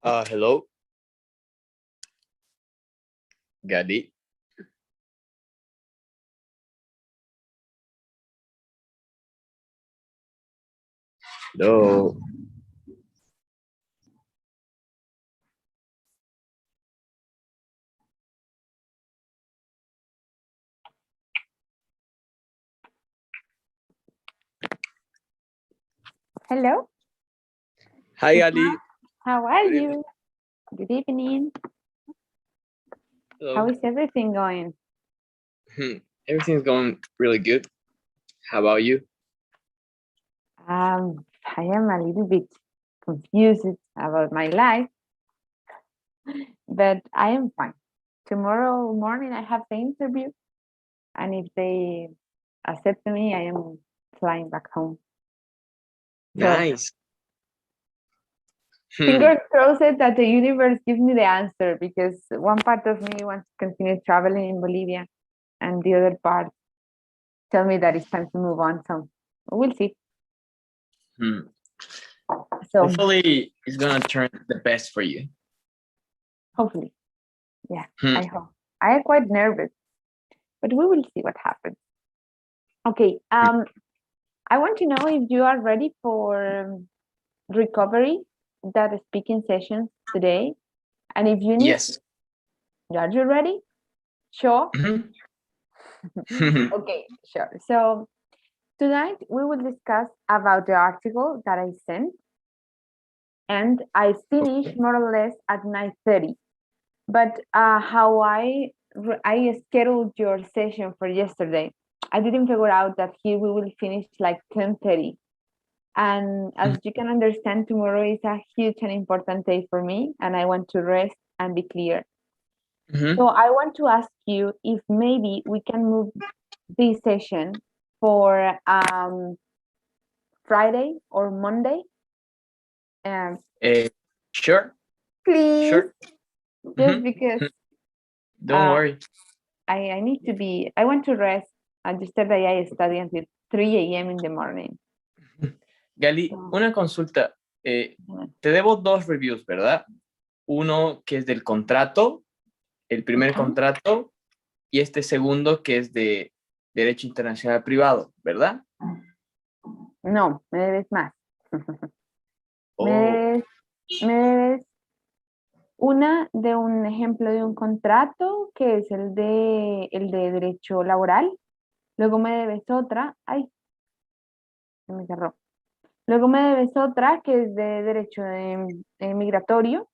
Hello. Got it. Hello. Hello. Hi, Ali. How are Good you? Good evening. Hello. How is everything going? Everything's going really good. How about you? I am a little bit confused about my life, but I am fine. Tomorrow morning I have the interview, and if they accept me, I am flying back home. So, Nice. fingers crossed that the universe gives me the answer, because one part of me wants to continue traveling in Bolivia, and the other part tell me that it's time to move on. So we'll see. So Hopefully, it's gonna turn the best for you. hopefully, yeah, I hope. I am quite nervous, but we will see what happens. Okay, I want to know if you are ready for recovery, that speaking sessions today, and if you need, Yes. are you ready? Sure. Mhm. Okay, sure. So tonight we will discuss about the article that I sent, and I finished more or less at 9:30. But how I scheduled your session for yesterday, I didn't figure out that here we will finish like 10:30. And as you can understand, tomorrow is a huge and important day for me, and I want to rest and be clear. So I want to ask you if maybe we can move this session for Friday or Monday. Sure. Please, Sure. just because Don't worry. I need to be, I want to rest. And yesterday I studied until 3 a.m. in the morning. Gali, una consulta. Te debo dos reviews, ¿verdad? Uno que es del contrato, el primer contrato, y este segundo que es de Derecho Internacional Privado, ¿verdad? No, me debes más. Oh. Me debes una de un ejemplo de un contrato, que es el de Derecho Laboral. Luego me debes otra, ay, se me cerró. Luego me debes otra que es de Derecho Migratorio,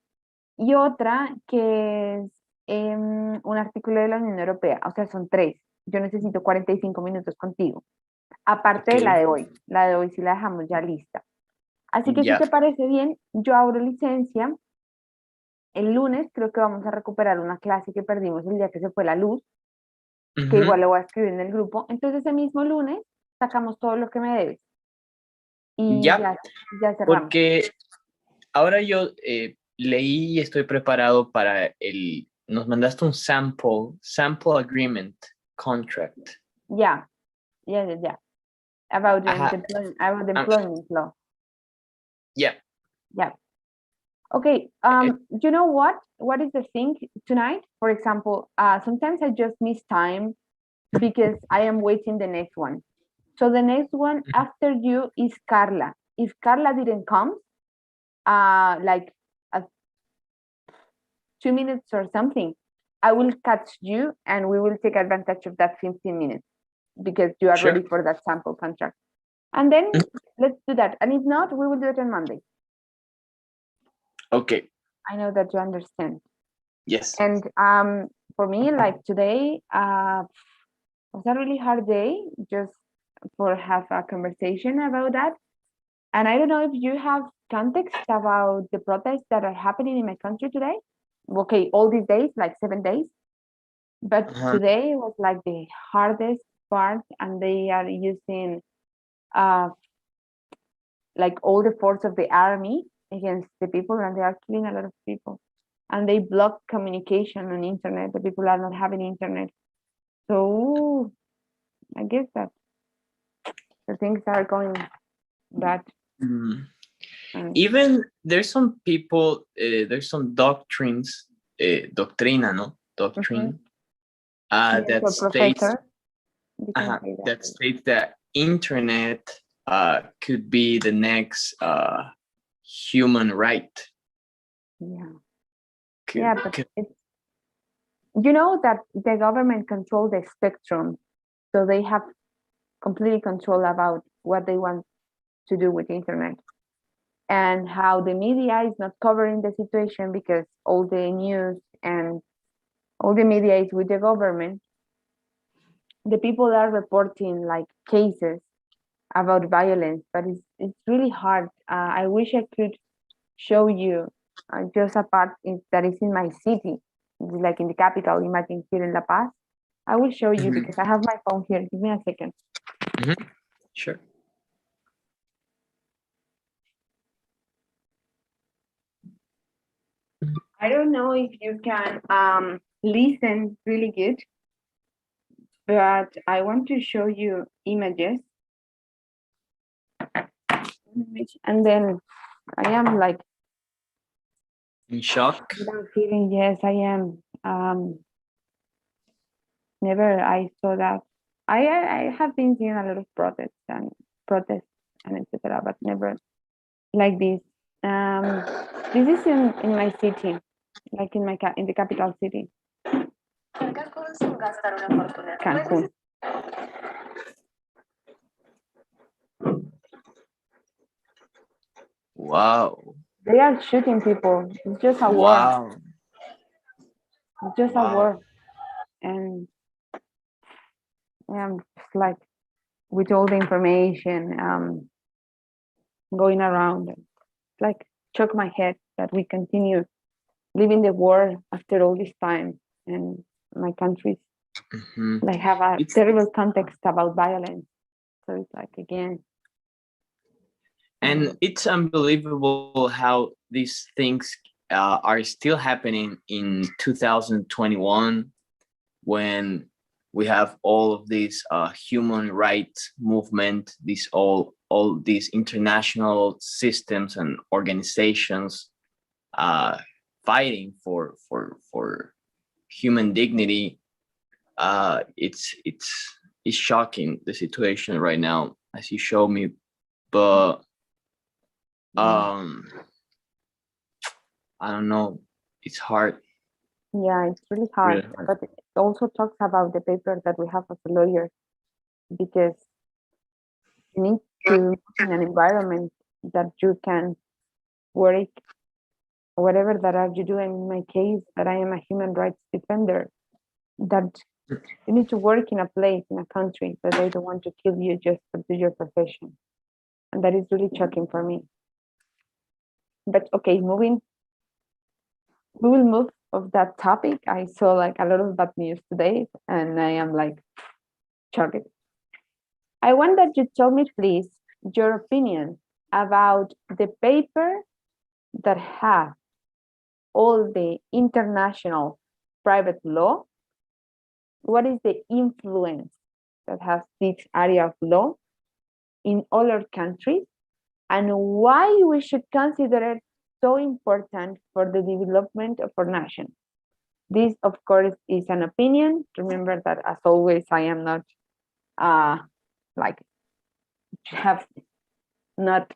y otra que es un artículo de la Unión Europea. O sea, son tres. Yo necesito 45 minutos contigo. Aparte de la de hoy. La de hoy sí la dejamos ya lista. Así que si te parece bien, yo abro licencia. El lunes creo que vamos a recuperar una clase que perdimos el día que se fue la luz, que igual lo voy a escribir en el grupo. Entonces ese mismo lunes sacamos todo lo que me debes. Y ya cerramos. Porque ahora yo leí y estoy preparado para nos mandaste un sample agreement contract. Yeah. About the employment law. Yeah. Okay, you know what? What is the thing tonight? For example, sometimes I just miss time because I am waiting the next one. So the next one after you is Carla. If Carla didn't come, like 2 minutes or something, I will catch you and we will take advantage of that 15 minutes because you are ready for that sample contract. And then let's do that. And if not, we will do it on Monday. Okay. I know that you understand. Yes. And for me, like today, was a really hard day just for have a conversation about that. And I don't know if you have context about the protests that are happening in my country today. Okay, all these days, like 7 days. But today was like the hardest part, and they are using like all the force of the army against the people, and they are killing a lot of people. And they block communication on internet. The people are not having internet. So I guess that the things are going bad. Even there's some people, there's some doctrines, doctrina, no? Doctrine, Yes, that or states, professor. You can say that. that states that internet could be the next human right. Yeah. Could, Yeah, but could, it's, you know that the government control the spectrum, so they have completely control about what they want to do with the internet, and how the media is not covering the situation because all the news and all the media is with the government. The people are reporting like cases about violence, but it's really hard. I wish I could show you just a part that is in my city, like in the capital. Imagine here in La Paz. I will show you because I have my phone here. Give me a second. Sure. I don't know if you can listen really good, but I want to show you images. And then I am like In shock. without feeling, yes, I am. Never I saw that. I have been seeing a lot of protests and etc., but never like this. This is in my city, like in the capital city, Cancun. Wow. They are shooting people. It's just a war. Wow. It's just a war, and just like with all the information going around, like shook my head that we continue living the war after all this time, and my countries like have a terrible context about violence. So it's like again. And it's unbelievable how these things are still happening in 2021, when we have all of these human rights movement, all these international systems and organizations fighting for human dignity. It's shocking, the situation right now, as you show me, but I don't know, it's hard. Yeah, it's really hard, but it also talks about the paper that we have as a lawyer, because you need to live in an environment that you can work, whatever that are you doing. In my case, that I am a human rights defender, that you need to work in a place, in a country that they don't want to kill you just to do your profession. And that is really shocking for me. But okay, we will move of that topic. I saw like a lot of bad news today, and I am like shocked. I want that you tell me, please, your opinion about the paper that have all the international private law. What is the influence that has this area of law in other countries, and why we should consider it so important for the development of our nation? This, of course, is an opinion. Remember that, as always, I am not like have not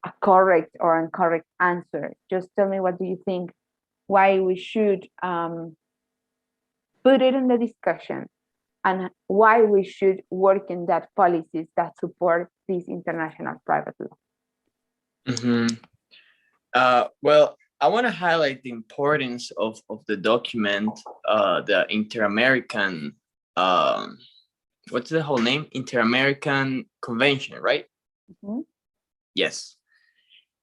a correct or incorrect answer. Just tell me, what do you think? Why we should put it in the discussion, and why we should work in that policies that support this international private law. Well, I want to highlight the importance of the document, the Inter-American, what's the whole name? Inter-American Convention, right? Yes.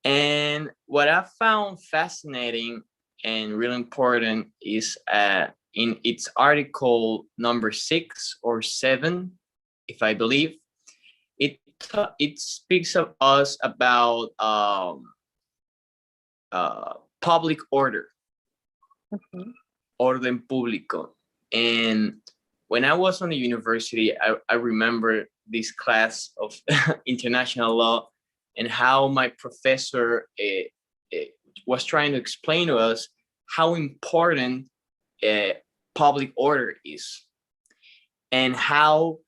And what I found fascinating and really important is in its article number 6 or 7, if I believe, it speaks of us about public order, orden público. And when I was on the university, I remember this class of international law, and how my professor was trying to explain to us how important public order is, and how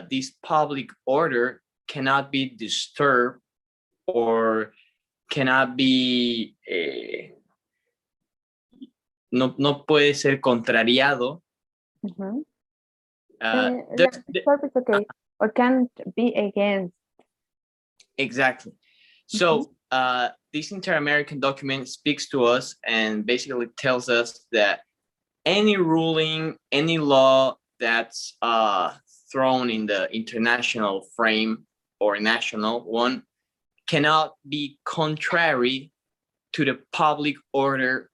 this public order cannot be disturbed or cannot be no puede ser contrariado. Mm-hmm. Purpose, okay, or can't be against. Exactly. So this Inter-American document speaks to us and basically tells us that any ruling, any law that's thrown in the international frame or national one cannot be contrary to the public order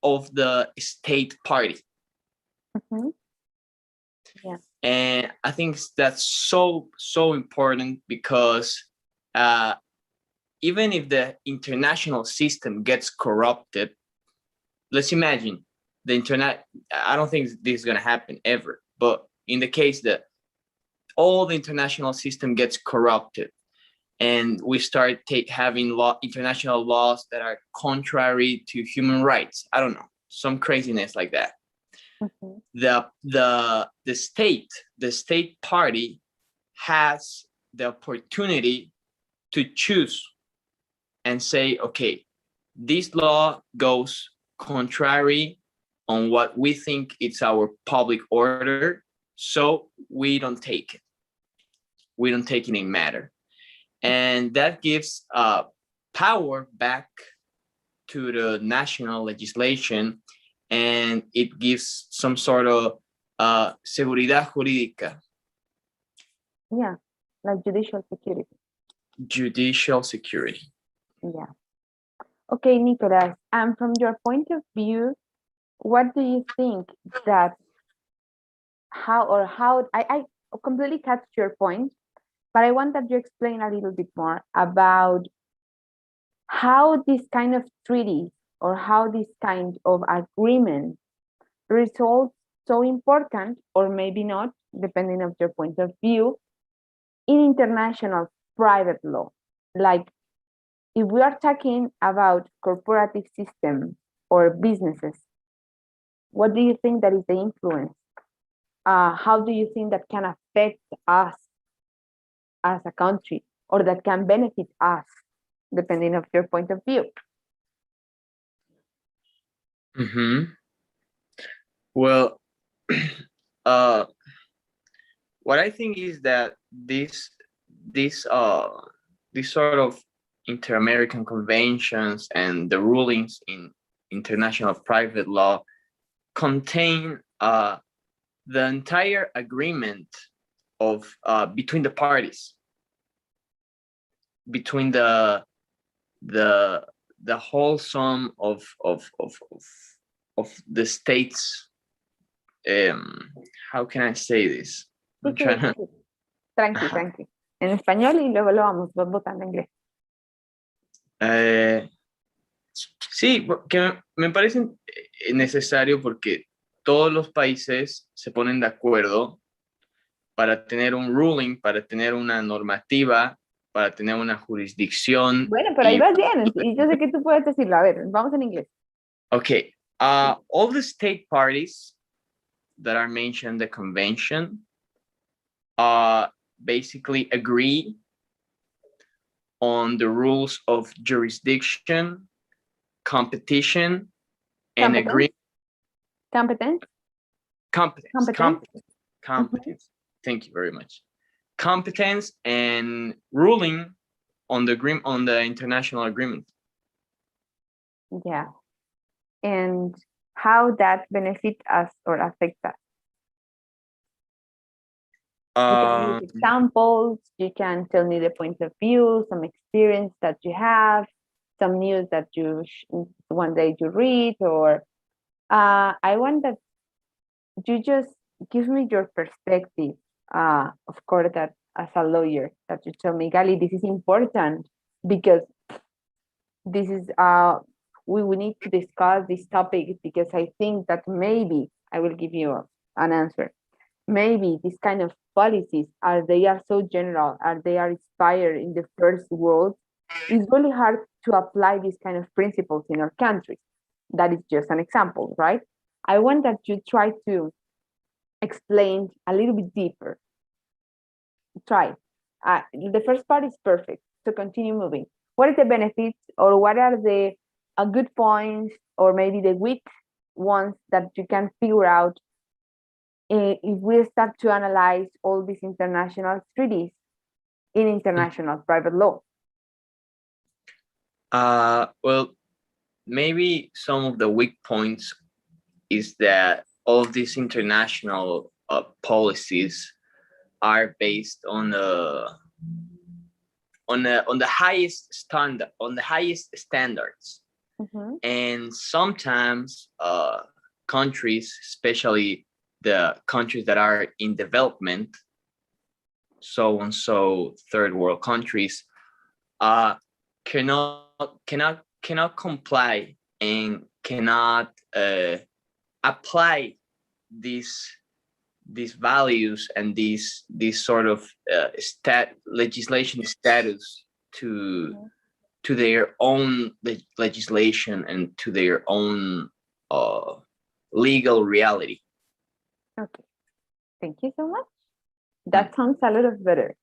of the state party. Mm-hmm. Yeah. And I think that's so important, because even if the international system gets corrupted, let's imagine the internet, I don't think this is going to happen ever, but in the case that all the international system gets corrupted and we start having international laws that are contrary to human rights, I don't know, some craziness like that. Mm-hmm. The state party has the opportunity to choose and say, okay, this law goes contrary on what we think it's our public order, so we don't take it. We don't take it in matter. And that gives power back to the national legislation, and it gives some sort of seguridad jurídica. Yeah, like judicial security. Judicial security. Yeah. Okay, Nicolas, and from your point of view, what do you think that I completely catch your point, but I want that you explain a little bit more about how this kind of treaty or how this kind of agreement results so important, or maybe not, depending on your point of view, in international private law. Like, if we are talking about corporative system or businesses, what do you think that is the influence? How do you think that can affect us as a country, or that can benefit us, depending on your point of view? Mm-hmm. Well, what I think is that this sort of inter-American conventions and the rulings in international private law contain the entire agreement of between the parties, between the whole sum of the states. How can I say this? I'm trying to... Tranqui. En español y luego lo vamos votando en inglés. Sí, porque me parece necesario, porque todos los países se ponen de acuerdo para tener un ruling, para tener una normativa, para tener una jurisdicción. Bueno, pero ahí vas bien, y yo sé que tú puedes decirlo. A ver, vamos en inglés. Okay, all the state parties that are mentioned in the convention basically agree on the rules of jurisdiction, competition, and agreement. Competence. Mm-hmm. Thank you very much. Competence and ruling on the international agreement. Yeah. And how that benefits us or affects us. You can use examples, you can tell me the point of view, some experience that you have, some news that you one day you read, or I want that you just give me your perspective, of course, that as a lawyer, that you tell me, Gali, this is important because this is we need to discuss this topic, because I think that maybe I will give you an answer. Maybe this kind of policies are so general, they are inspired in the first world, it's really hard to apply these kind of principles in our countries. That is just an example, right? I want that you try to explain a little bit deeper. Try. The first part is perfect. So continue moving. What are the benefits, or what are the good points, or maybe the weak ones that you can figure out if we start to analyze all these international treaties in international private law? Well, maybe some of the weak points is that all of these international policies are based on the highest standard, on the highest standards. Mm-hmm. And sometimes countries, especially the countries that are in development, so and so third world countries, cannot comply and cannot apply these values and these sort of legislation status to their own legislation and to their own legal reality. Okay, thank you so much. That sounds a little better.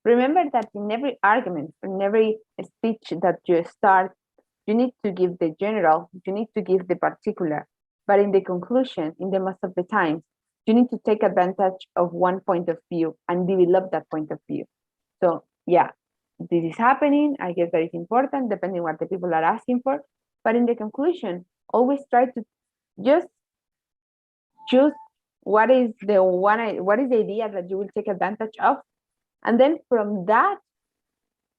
Remember that in every argument, in every speech that you start, you need to give the general, you need to give the particular, but in the conclusion, in the most of the times, you need to take advantage of one point of view and develop that point of view. So yeah, this is happening. I guess that is important, depending what the people are asking for. But in the conclusion, always try to just choose what is the idea that you will take advantage of, and then from that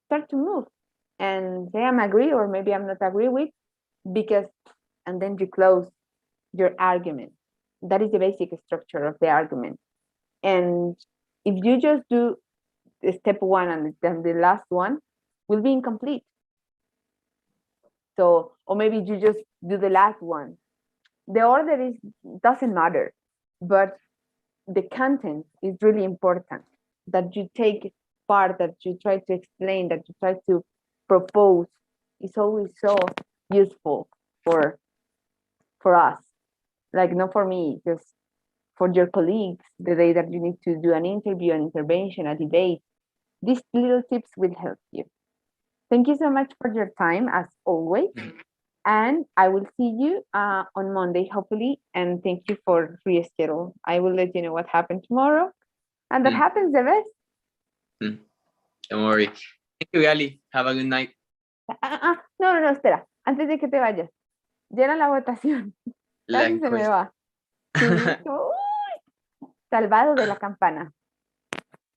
start to move and say I'm agree or maybe I'm not agree with, because, and then you close your argument. That is the basic structure of the argument. And if you just do step one and then the last one will be incomplete. So, or maybe you just do the last one. The order doesn't matter, but the content is really important, that you take part, that you try to explain, that you try to propose. It's always so useful for us, like not for me, just for your colleagues, the day that you need to do an interview, an intervention, a debate. These little tips will help you. Thank you so much for your time, as always. And I will see you on Monday, hopefully. And thank you for reschedule. I will let you know what happened tomorrow. And that happens the best. Don't worry. Thank you, Gali. Have a good night. No, espera. Antes de que te vayas, llena la votación. Casi se me va. Sí, salvado de la campana.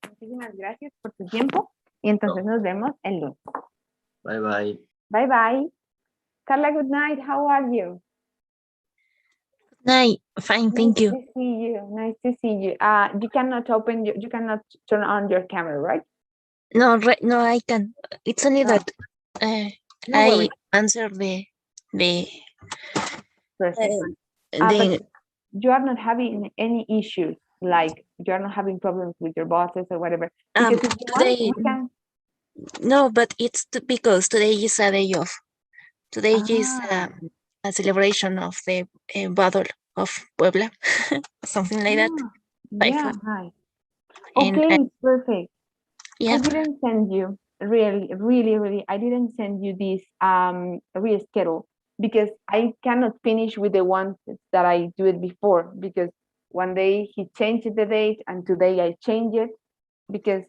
Muchísimas gracias por tu tiempo. Y entonces nos vemos el lunes. Bye, bye. Bye, bye. Carla, good night. How are you? Night. Fine, thank you. Nice to see you. Nice to see you. You cannot you cannot turn on your camera, right? No, no, I can. It's only that No I worries. answer the but you are not having any issues, like you are not having problems with your bosses or whatever. Because if you today, want, we can... No, but it's because today is a day off. Today is a celebration of the Battle of Puebla, something like that. Yeah, nice. Okay, perfect. Yeah. I didn't send you, really, I didn't send you this reschedule, because I cannot finish with the one that I do it before, because one day he changed the date and today I change it, because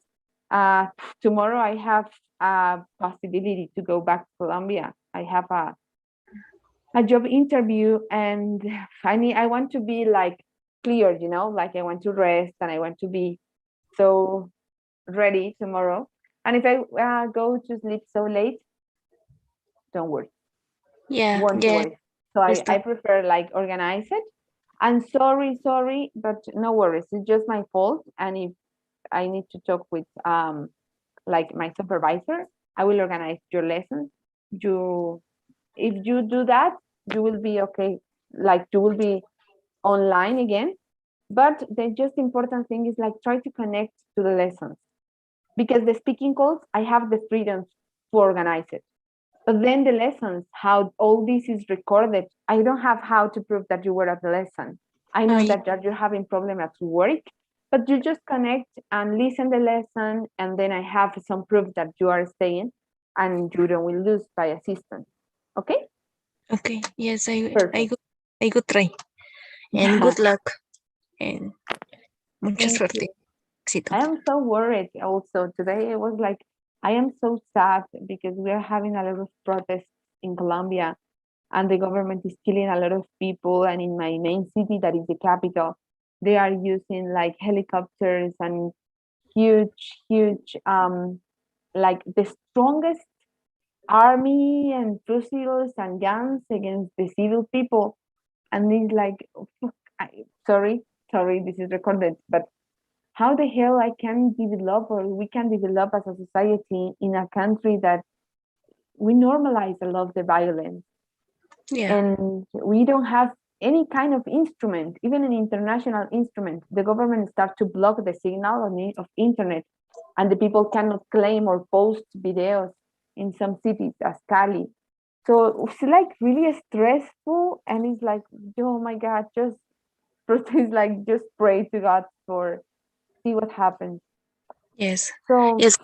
tomorrow I have a possibility to go back to Colombia. I have a job interview, and I want to be like clear, like I want to rest and I want to be so ready tomorrow. And if I go to sleep so late, don't worry. Won't worry. So I prefer like organize it. And sorry, but no worries. It's just my fault. And if I need to talk with like my supervisor, I will organize your lessons. If you do that, you will be okay. Like you will be online again, But the just important thing is like try to connect to the lessons, because the speaking calls, I have the freedom to organize it. But then the lessons, how all this is recorded, I don't have how to prove that you were at the lesson. I know that you're having problem at work, but you just connect and listen the lesson, and then I have some proof that you are staying, and you don't will lose by assistance. Okay? Okay. Yes, I Perfect. could try. And good luck. And mucha Thank suerte. you. Éxito. I am so worried also. Today it was like, I am so sad because we are having a lot of protests in Colombia, and the government is killing a lot of people. And in my main city, that is the capital, they are using like helicopters and huge, like the strongest army and fusiles and guns against the civil people. And it's like, sorry, this is recorded, but how the hell I can develop, or we can develop as a society in a country that we normalize a lot of the violence, Yeah. and we don't have any kind of instrument, even an international instrument. The government starts to block the signal of internet, and the people cannot claim or post videos in some cities as Cali. So it's like really stressful, and it's like, oh my God, just it's like just pray to God for see what happens. Yes. So Yes.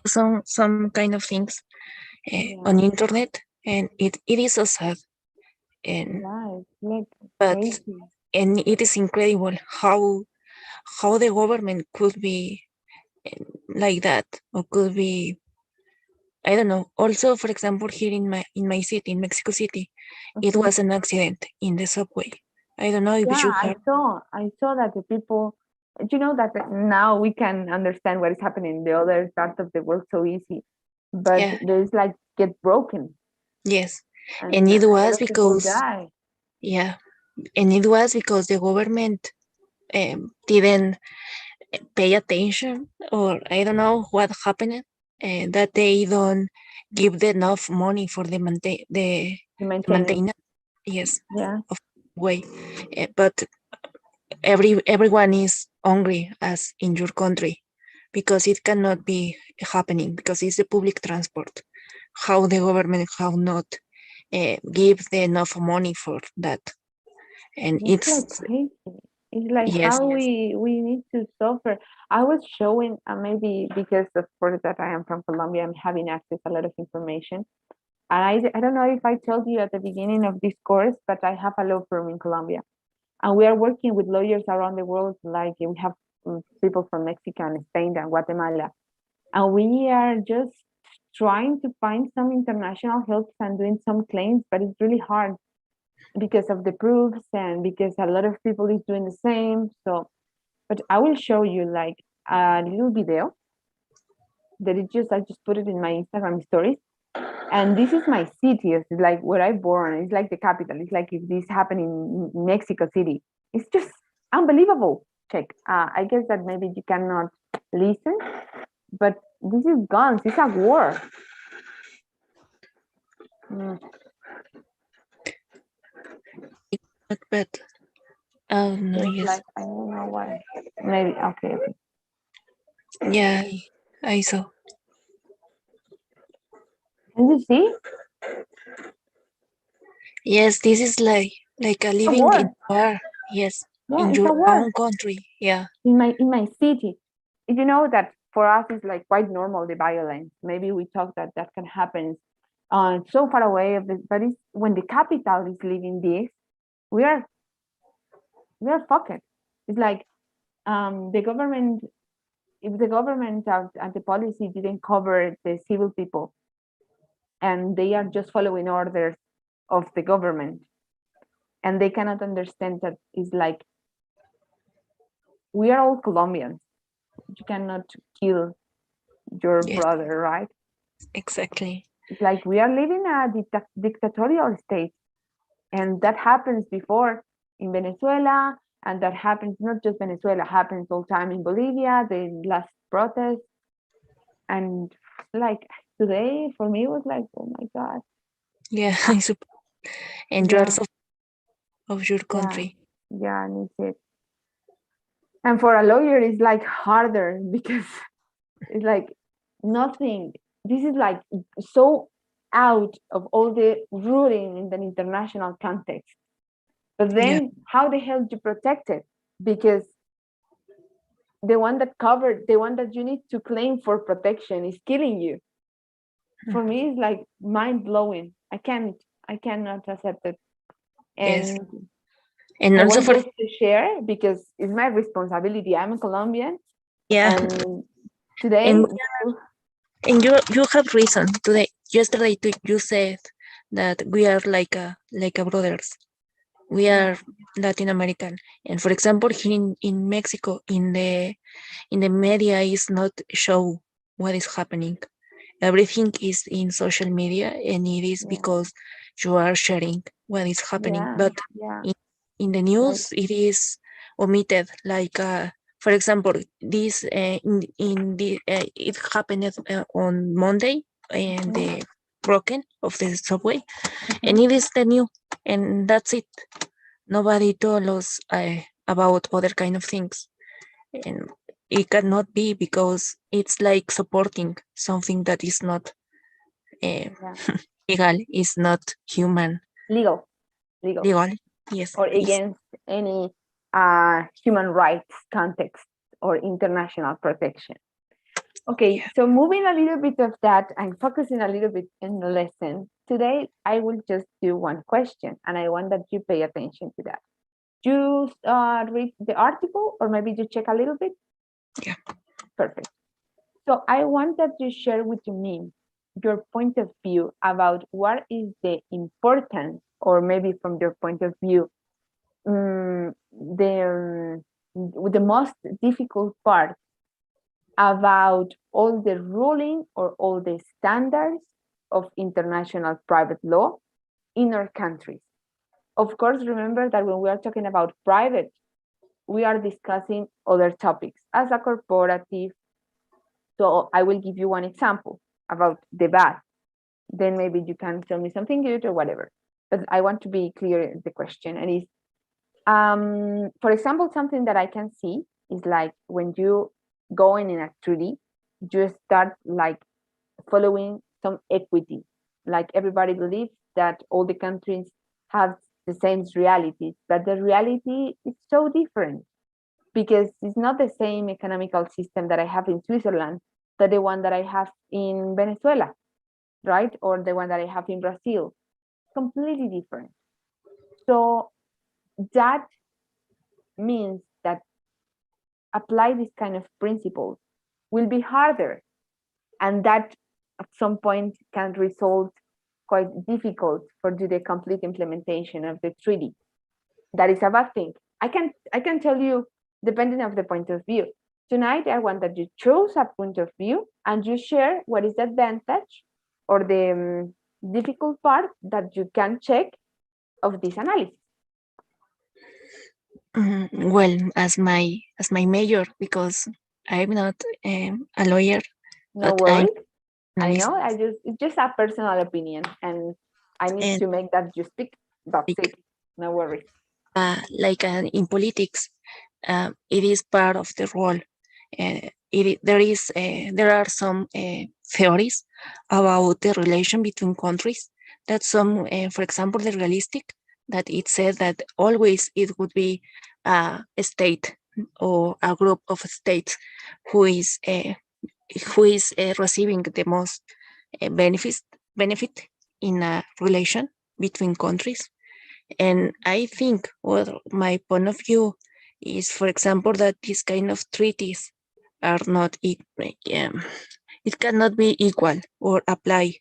Some kind of things on yeah, internet, and it is so sad. And yeah, it's like but crazy. and it is incredible how the government could be like that, or could be, I don't know. Also, for example, here in my city, in Mexico City, it Mhm. was an accident in the subway. I don't know if Yeah, you heard. I saw that the people, you know, that now we can understand what is happening in the other part of the world so easy, but Yeah. there's like get broken, Yes. And and it a lot was of people because, die. yeah, and it was because the government didn't pay attention, or I don't know what happened, that they don't give the enough money for The the maintenance. maintenance. Yes, Yeah, of way. But everyone is hungry as in your country, because it cannot be happening because it's the public transport. How the government have not give the enough money for that, and it's like it's crazy. It's like yes, how we need to suffer. I was showing, maybe because of course that I am from Colombia, I'm having access a lot of information. And I don't know if I told you at the beginning of this course, but I have a law firm in Colombia. And we are working with lawyers around the world. Like we have people from Mexico and Spain and Guatemala. And we are just trying to find some international help and doing some claims, but it's really hard because of the proofs and because a lot of people is doing the same. So, but I will show you like a little video that I just put it in my Instagram stories. And this is my city. It's like where I born. It's like the capital. It's like if this happened in Mexico City. It's just unbelievable. Check. I guess that maybe you cannot listen, but this is guns. It's a war. Mm, but oh no, it's yes, like I don't know why. Maybe okay. yeah, I saw. Can you see? Yes, this is like a A living in war. war. Yes, Yeah, in it's your a war own country. Yeah. in my city. You know that for us it's like quite normal the violence. Maybe we talk that that can happen so far away of this, but it's when the capital is living this, we are fucked. It's like the government, if the government and the policy didn't cover the civil people, and they are just following orders of the government, and they cannot understand that it's like we are all Colombians. You cannot kill your Yes, brother, right? exactly. It's like we are living a dictatorial state, and that happens before in Venezuela, and that happens not just Venezuela, happens all time in Bolivia, the last protest, and like today for me it was like, oh my God. Yeah, Ah, I suppose. And you are yeah, so of your yeah, country. yeah, and it's it. And for a lawyer, it's like harder because it's like nothing. This is like so out of all the ruling in the international context. But then, Yeah. how the hell do you protect it? Because the one that covered, the one that you need to claim for protection is killing you. For me, it's like mind blowing. I cannot accept it. Yes. And And I also want for, just to share because it's my responsibility. I'm a Colombian, yeah, and today, and you have reason today. Yesterday you said that we are like a brothers. We are Latin American, and for example, here in Mexico, in the media is not show what is happening. Everything is in social media, and it is yeah, because you are sharing what is happening. yeah, But yeah, in, in the like, news, it is omitted. Like, for example, this in the it happened on Monday, and the broken of the subway, and it is the new, and that's it. Nobody told us about other kind of things, and it cannot be because it's like supporting something that is not uh, yeah, legal, is not human. legal, legal, Legal, yes, or is against any human rights context or international protection. Okay, yeah, so moving a little bit of that and focusing a little bit in the lesson, today I will just do one question and I want that you pay attention to that. You read the article or maybe you check a little bit? yeah. Perfect. So I want that you share with me your point of view about what is the importance, or maybe from your point of view, the most difficult part about all the ruling or all the standards of international private law in our countries. Of course, remember that when we are talking about private, we are discussing other topics as a corporative. So I will give you one example about the bad. Then maybe you can tell me something good or whatever. But I want to be clear in the question. And is, for example, something that I can see is like when you go in a treaty, you start like following some equity. Like everybody believes that all the countries have the same realities, but the reality is so different because it's not the same economical system that I have in Switzerland that the one that I have in Venezuela, right? Or the one that I have in Brazil. Completely different. So that means that apply this kind of principles will be harder, and that at some point can result quite difficult for do the complete implementation of the treaty. That is a bad thing. I can tell you, depending of the point of view. Tonight I want that you choose a point of view and you share what is the advantage or the difficult part that you can check of this analysis. Well, as my major, because I'm not a lawyer, No but I'm worries. an I analyst, know. It's just a personal opinion, and I need and to make that you speak. That's like it. No worries. in politics, it is part of the role. There are some theories about the relation between countries that some, for example, the realistic, that it said that always it would be a state or a group of states who is receiving the most benefit in a relation between countries. And I think, well, my point of view is, for example, that these kind of treaties are not, it cannot be equal or apply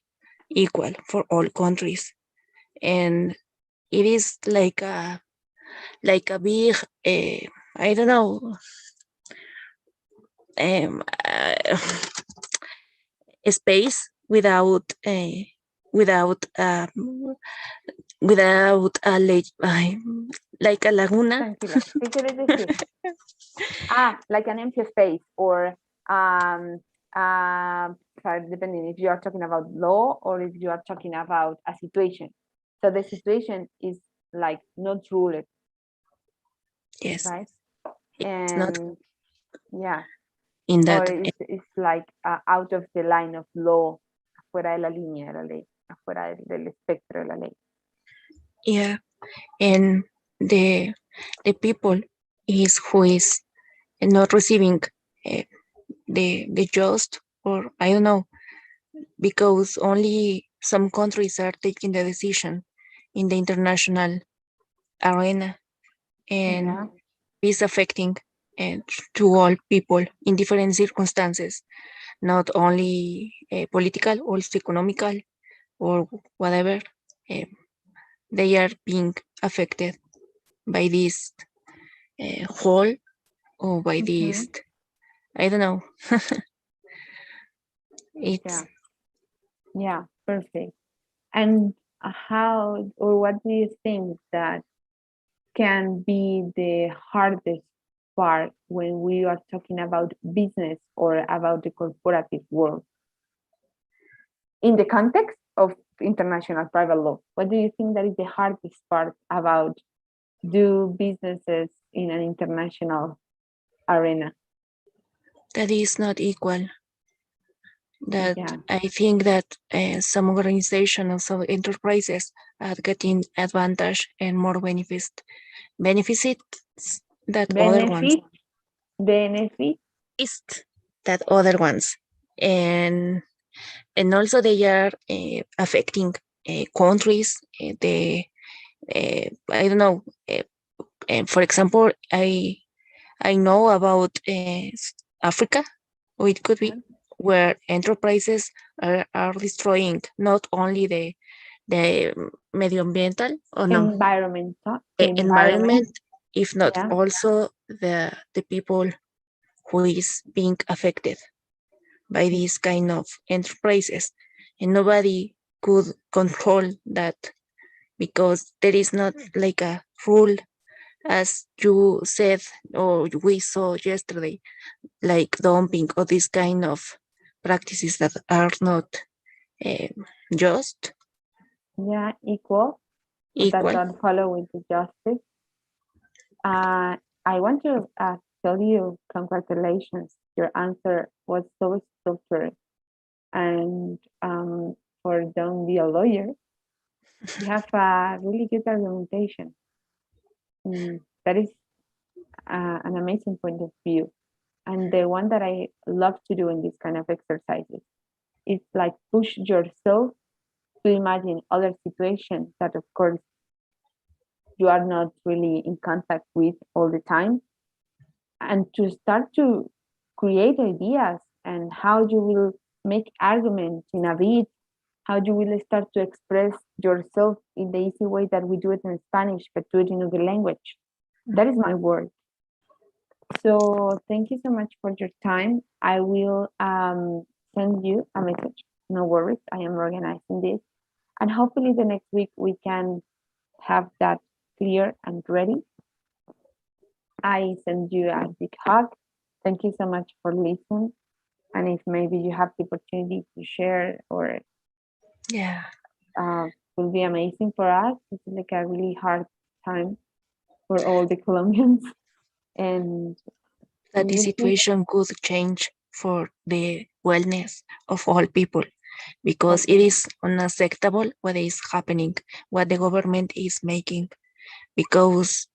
equal for all countries. And it is like a big, I don't know, um, uh, space without without a like a laguna. Tranquila. ¿Qué quieres decir? Like an empty space, or depending if you are talking about law or if you are talking about a situation. So the situation is like not ruled, Yes, right? It's not And yeah, in or that. it's like out of the line of law, afuera de la línea de la ley, afuera del espectro de la ley. Yeah, and the people is who is not receiving the just, or I don't know, because only some countries are taking the decision in the international arena, and Yeah. is affecting and to all people in different circumstances, not only political, also economical or whatever. Uh, they are being affected by this whole, or by this, I don't know. It's Yeah, perfect. And how or what do you think that can be the hardest part when we are talking about business or about the corporative world? In the context of international private law, what do you think that is the hardest part about do businesses in an international arena? that is not equal. That Yeah. I think that some organizations or some enterprises are getting advantage and more benefits that other ones Benefit. is that other ones, and also they are affecting countries. The I don't know. For example, I know about Africa, or it could be, where enterprises are destroying not only the medioambiental, or no, Environmental environment. environment, if not Yeah. also the people who is being affected by these kind of enterprises, and nobody could control that, because there is not like a rule, as you said or we saw yesterday, like dumping or this kind of practices that are not just Yeah, equal, that equal. don't follow with the justice. I want to tell you congratulations. Your answer was so structured, and for don't be a lawyer, you have a really good argumentation. That is an amazing point of view, and the one that I love to do in this kind of exercises. It's like push yourself to imagine other situations that, of course, you are not really in contact with all the time, and to start to create ideas and how you will make arguments in a bit, how you will start to express yourself in the easy way that we do it in Spanish, but do it in other language. That is my work. So thank you so much for your time. I will send you a message. No worries, I am organizing this. And hopefully the next week we can have that clear and ready. I send you a big hug. Thank you so much for listening. And if maybe you have the opportunity to share, or Yeah, will be amazing for us. It's like a really hard time for all the Colombians. And that the this is, situation could change for the wellness of all people, because it hopefully. is unacceptable what is happening, what the government is making, because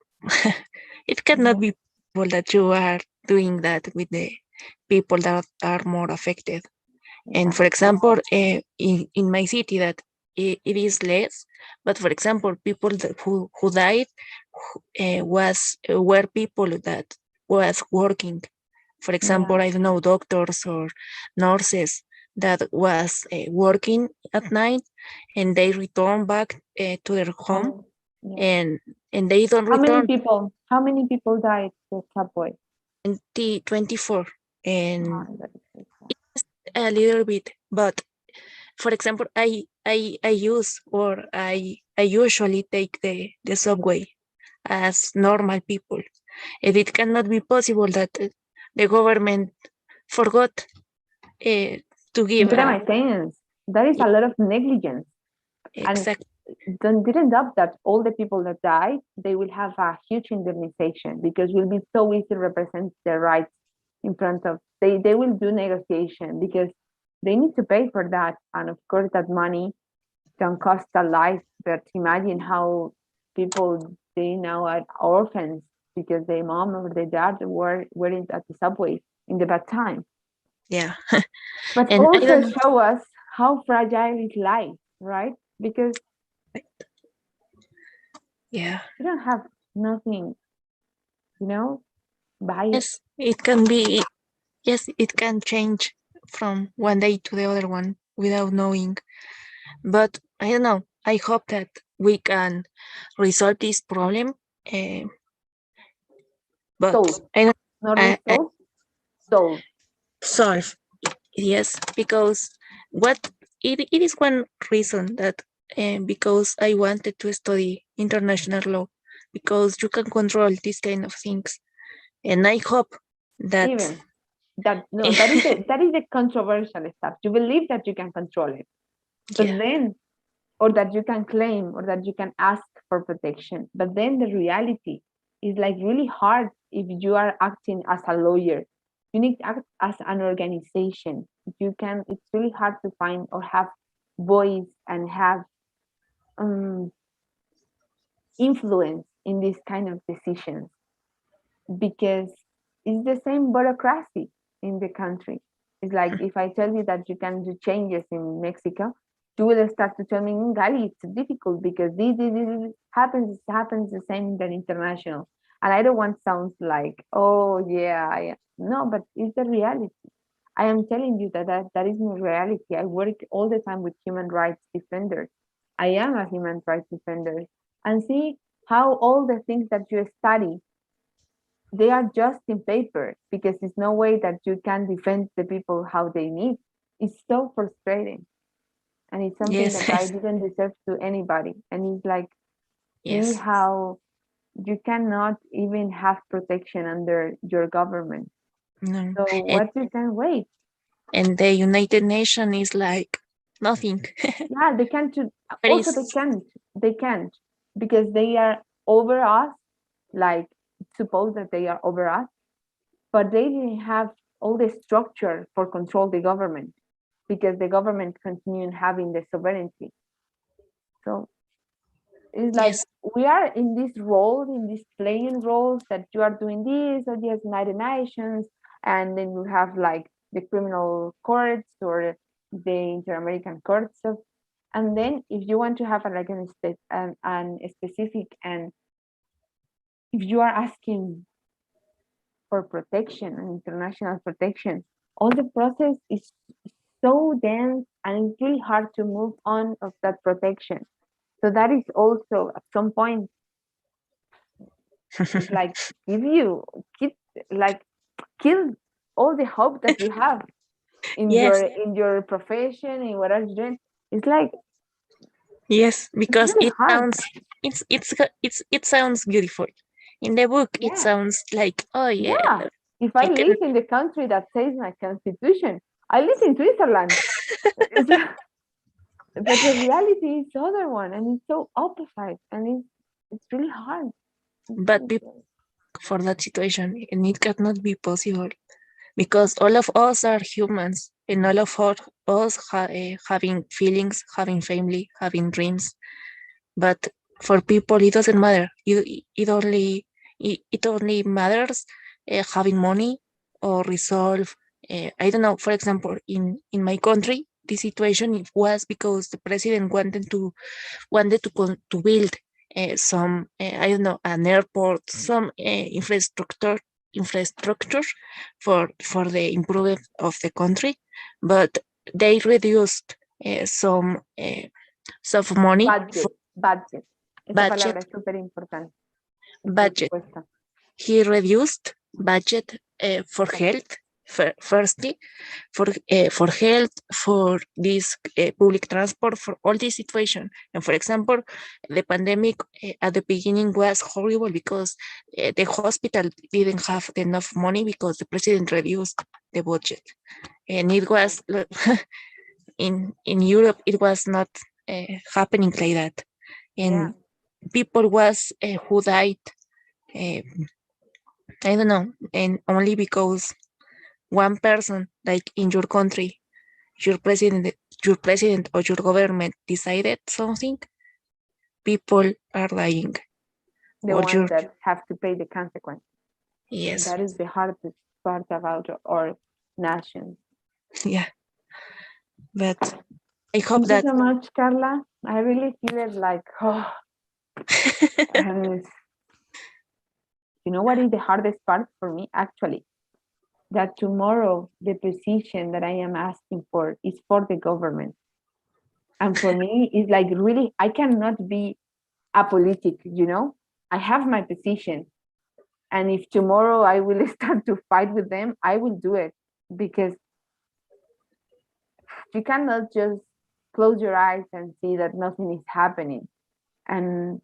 it cannot be possible that you are doing that with the people that are more affected. And for example, in my city, that it is less, but for example, people who died were people that was working. For example, I don't know, doctors or nurses that was working at night, and they return back to their home, and they don't return. How many people died with subway? 24, and a little bit, but for example, I use, or I usually take the subway as normal people, and it cannot be possible that the government forgot to give That is a lot of negligence. And exact. didn't doubt that all the people that died, they will have a huge indemnification because it will be so easy to represent their rights in front of, they will do negotiation because they need to pay for that. And of course that money can cost a life, but imagine how people, they now are orphans because their mom or their dad weren't at the subway in the bad time. Yeah. But And I also don't show us how fragile is life, right? Because yeah. you don't have nothing, buy it. Yes, it can be yes, it can change from one day to the other one without knowing. But I don't know. I hope that we can resolve this problem. Uh, but Sold, I don't not I resold, sold. solve. Yes, because what it is one reason that because I wanted to study international law, because you can control these kind of things, and I hope that Even that, no, that is the controversial stuff. You believe that you can control it, but yeah, then, or that you can claim, or that you can ask for protection. But then the reality is like really hard if you are acting as a lawyer. You need to act as an organization. It's really hard to find or have voice and have um, influence in these kind of decisions because it's the same bureaucracy in the country. It's like if I tell you that you can do changes in Mexico, you will start to tell me, Gali, it's difficult because this happens the same in the international. And I don't want sounds like, oh yeah, no, but it's the reality. I am telling you that is my reality. I work all the time with human rights defenders. I am a human rights defender. And see how all the things that you study, they are just in paper because there's no way that you can defend the people how they need. It's so frustrating. And it's something yes, that I didn't deserve to anybody. And it's like, see yes, how you cannot even have protection under your government. no, So and what you can wait? the United Nations is like nothing. Yeah, they can't. But Also, they it's can't. They can't because they are over us. Like, suppose that they are over us, but they didn't have all the structure for control the government because the government continued having the sovereignty. So it's like yes, we are in this role, in these playing roles that you are doing this or the United Nations, and then you have like the criminal courts or the inter-American courts of, and then if you want to have like an specific, and if you are asking for protection and international protection, all the process is so dense and it's really hard to move on of that protection. So that is also at some point it's like give you keep like kill all the hope that you have yes, in your profession in whatever you're doing. It's like yes, it's because really it hard. sounds it sounds beautiful. In the book, it Yeah, sounds like oh yeah, yeah. If I I can live in the country that says my constitution, I live in Switzerland. It's like, but the reality is the other one, and it's so opposite, and it's really hard. but for that situation, and it cannot be possible because all of us are humans, and all of us having feelings, having family, having dreams. But for people, it doesn't matter. It only matters having money or resolve. I don't know. For example, in my country, the situation it was because the president wanted to build some I don't know an airport, some infrastructure for the improvement of the country, but they reduced some money for Budget. Esa palabra budget es súper importante. El budget. presupuesto. He reduced budget for health firstly for health, for this public transport, for all this situation. And for example, the pandemic at the beginning was horrible because the hospital didn't have enough money because the president reduced the budget, and it was in Europe it was not happening like that. and people was who died, I don't know, and only because one person, like in your country, your president or your government decided something, people are dying. The Or ones that have to pay the consequence. yes, That is the hardest part about our nation. yeah. But I hope Thank you that so much, Carla. I really feel it like, oh, and you know what is the hardest part for me? Actually, that tomorrow the position that I am asking for is for the government. And for me, it's like really, I cannot be apolitic, you know? I have my position. And if tomorrow I will start to fight with them, I will do it because you cannot just close your eyes and see that nothing is happening. And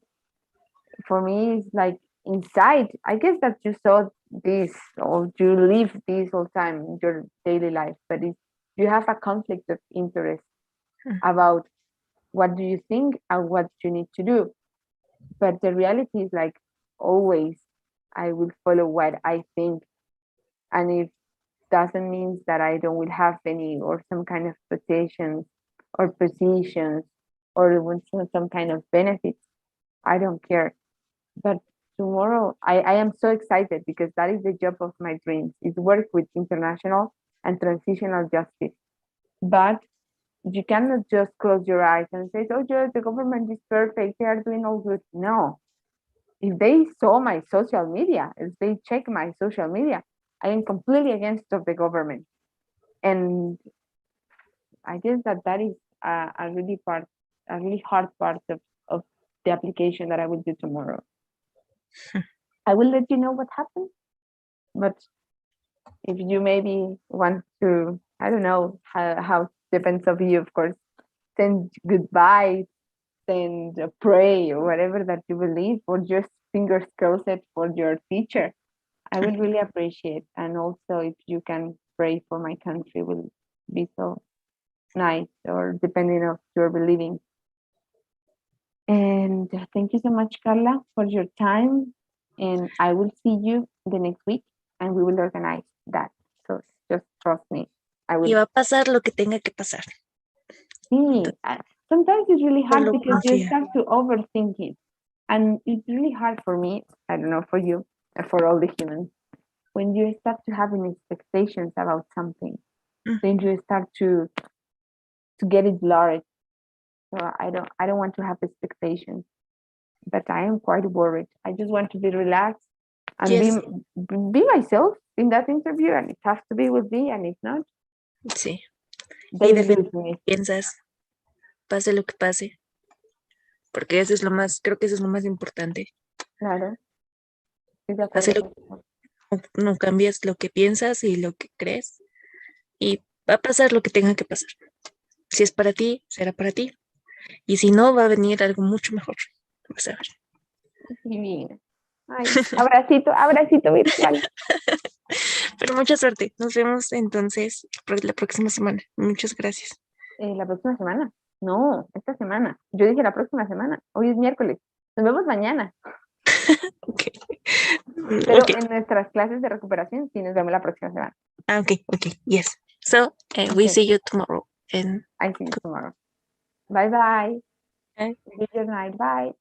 for me, it's like inside, I guess that you saw this or you live this all time in your daily life, but it's, you have a conflict of interest about what do you think and what you need to do. But the reality is like always, I will follow what I think. And if doesn't mean that I don't will have any or some kind of positions or positions or even some kind of benefits. I don't care. But tomorrow I am so excited because that is the job of my dreams is work with international and transitional justice. But you cannot just close your eyes and say, oh yeah, the government is perfect, they are doing all good. No. If they saw my social media, if they check my social media, I am completely against of the government. And I guess that that is a really hard part of the application that I will do tomorrow. I will let you know what happens, but if you maybe want to, I don't know how depends of you, of course, send goodbye, send a pray or whatever that you believe, or just fingers crossed for your teacher. I will really appreciate, and also if you can pray for my country, will be so night or depending of your believing. And thank you so much, Carla, for your time. And I will see you the next week and we will organize that. So just trust me. I y will va a pasar lo que tenga que pasar. see. Sometimes it's really hard Solo because you confía. start to overthink it. And it's really hard for me, I don't know, for you, for all the humans, when you start to having expectations about something, then you start to get it blurred. So I don't want to have expectations, but I am quite worried. I just want to be relaxed and Yes, be myself in that interview, and it has to be with me, and if not, sí. they Y will defender lose me. piensas, pase lo que pase, porque eso es lo más, creo que eso es lo más importante. Claro, estoy de Pase acuerdo. no cambias lo que piensas y lo que crees, y va a pasar lo que tenga que pasar. Si es para ti, será para ti. Y si no, va a venir algo mucho mejor. Vas a ver. Divina. Ay, abracito, abracito virtual. Pero mucha suerte. Nos vemos entonces la próxima semana. Muchas gracias. La próxima semana. No, esta semana. Yo dije la próxima semana. Hoy es miércoles. Nos vemos mañana. Okay. Pero Okay. en nuestras clases de recuperación sí nos vemos la próxima semana. Okay. Yes. So we see you tomorrow. And I see you tomorrow. Bye bye. bye. Enjoy your night. Bye.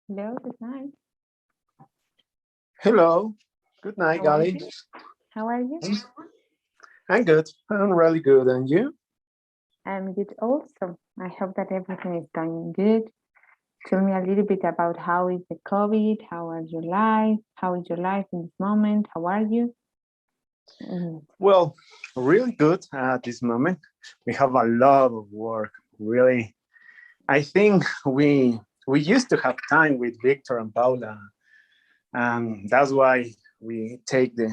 Hello, good night. Hello. Good night, How are Gali. you? How are you? I'm good. I'm really good. And you? I'm good also. I hope that everything is going good. Tell me a little bit about how is the COVID? How is your life? How is your life in this moment? How are you? Well, really good at this moment. We have a lot of work. Really, I think we used to have time with Victor and Paula, and that's why we take the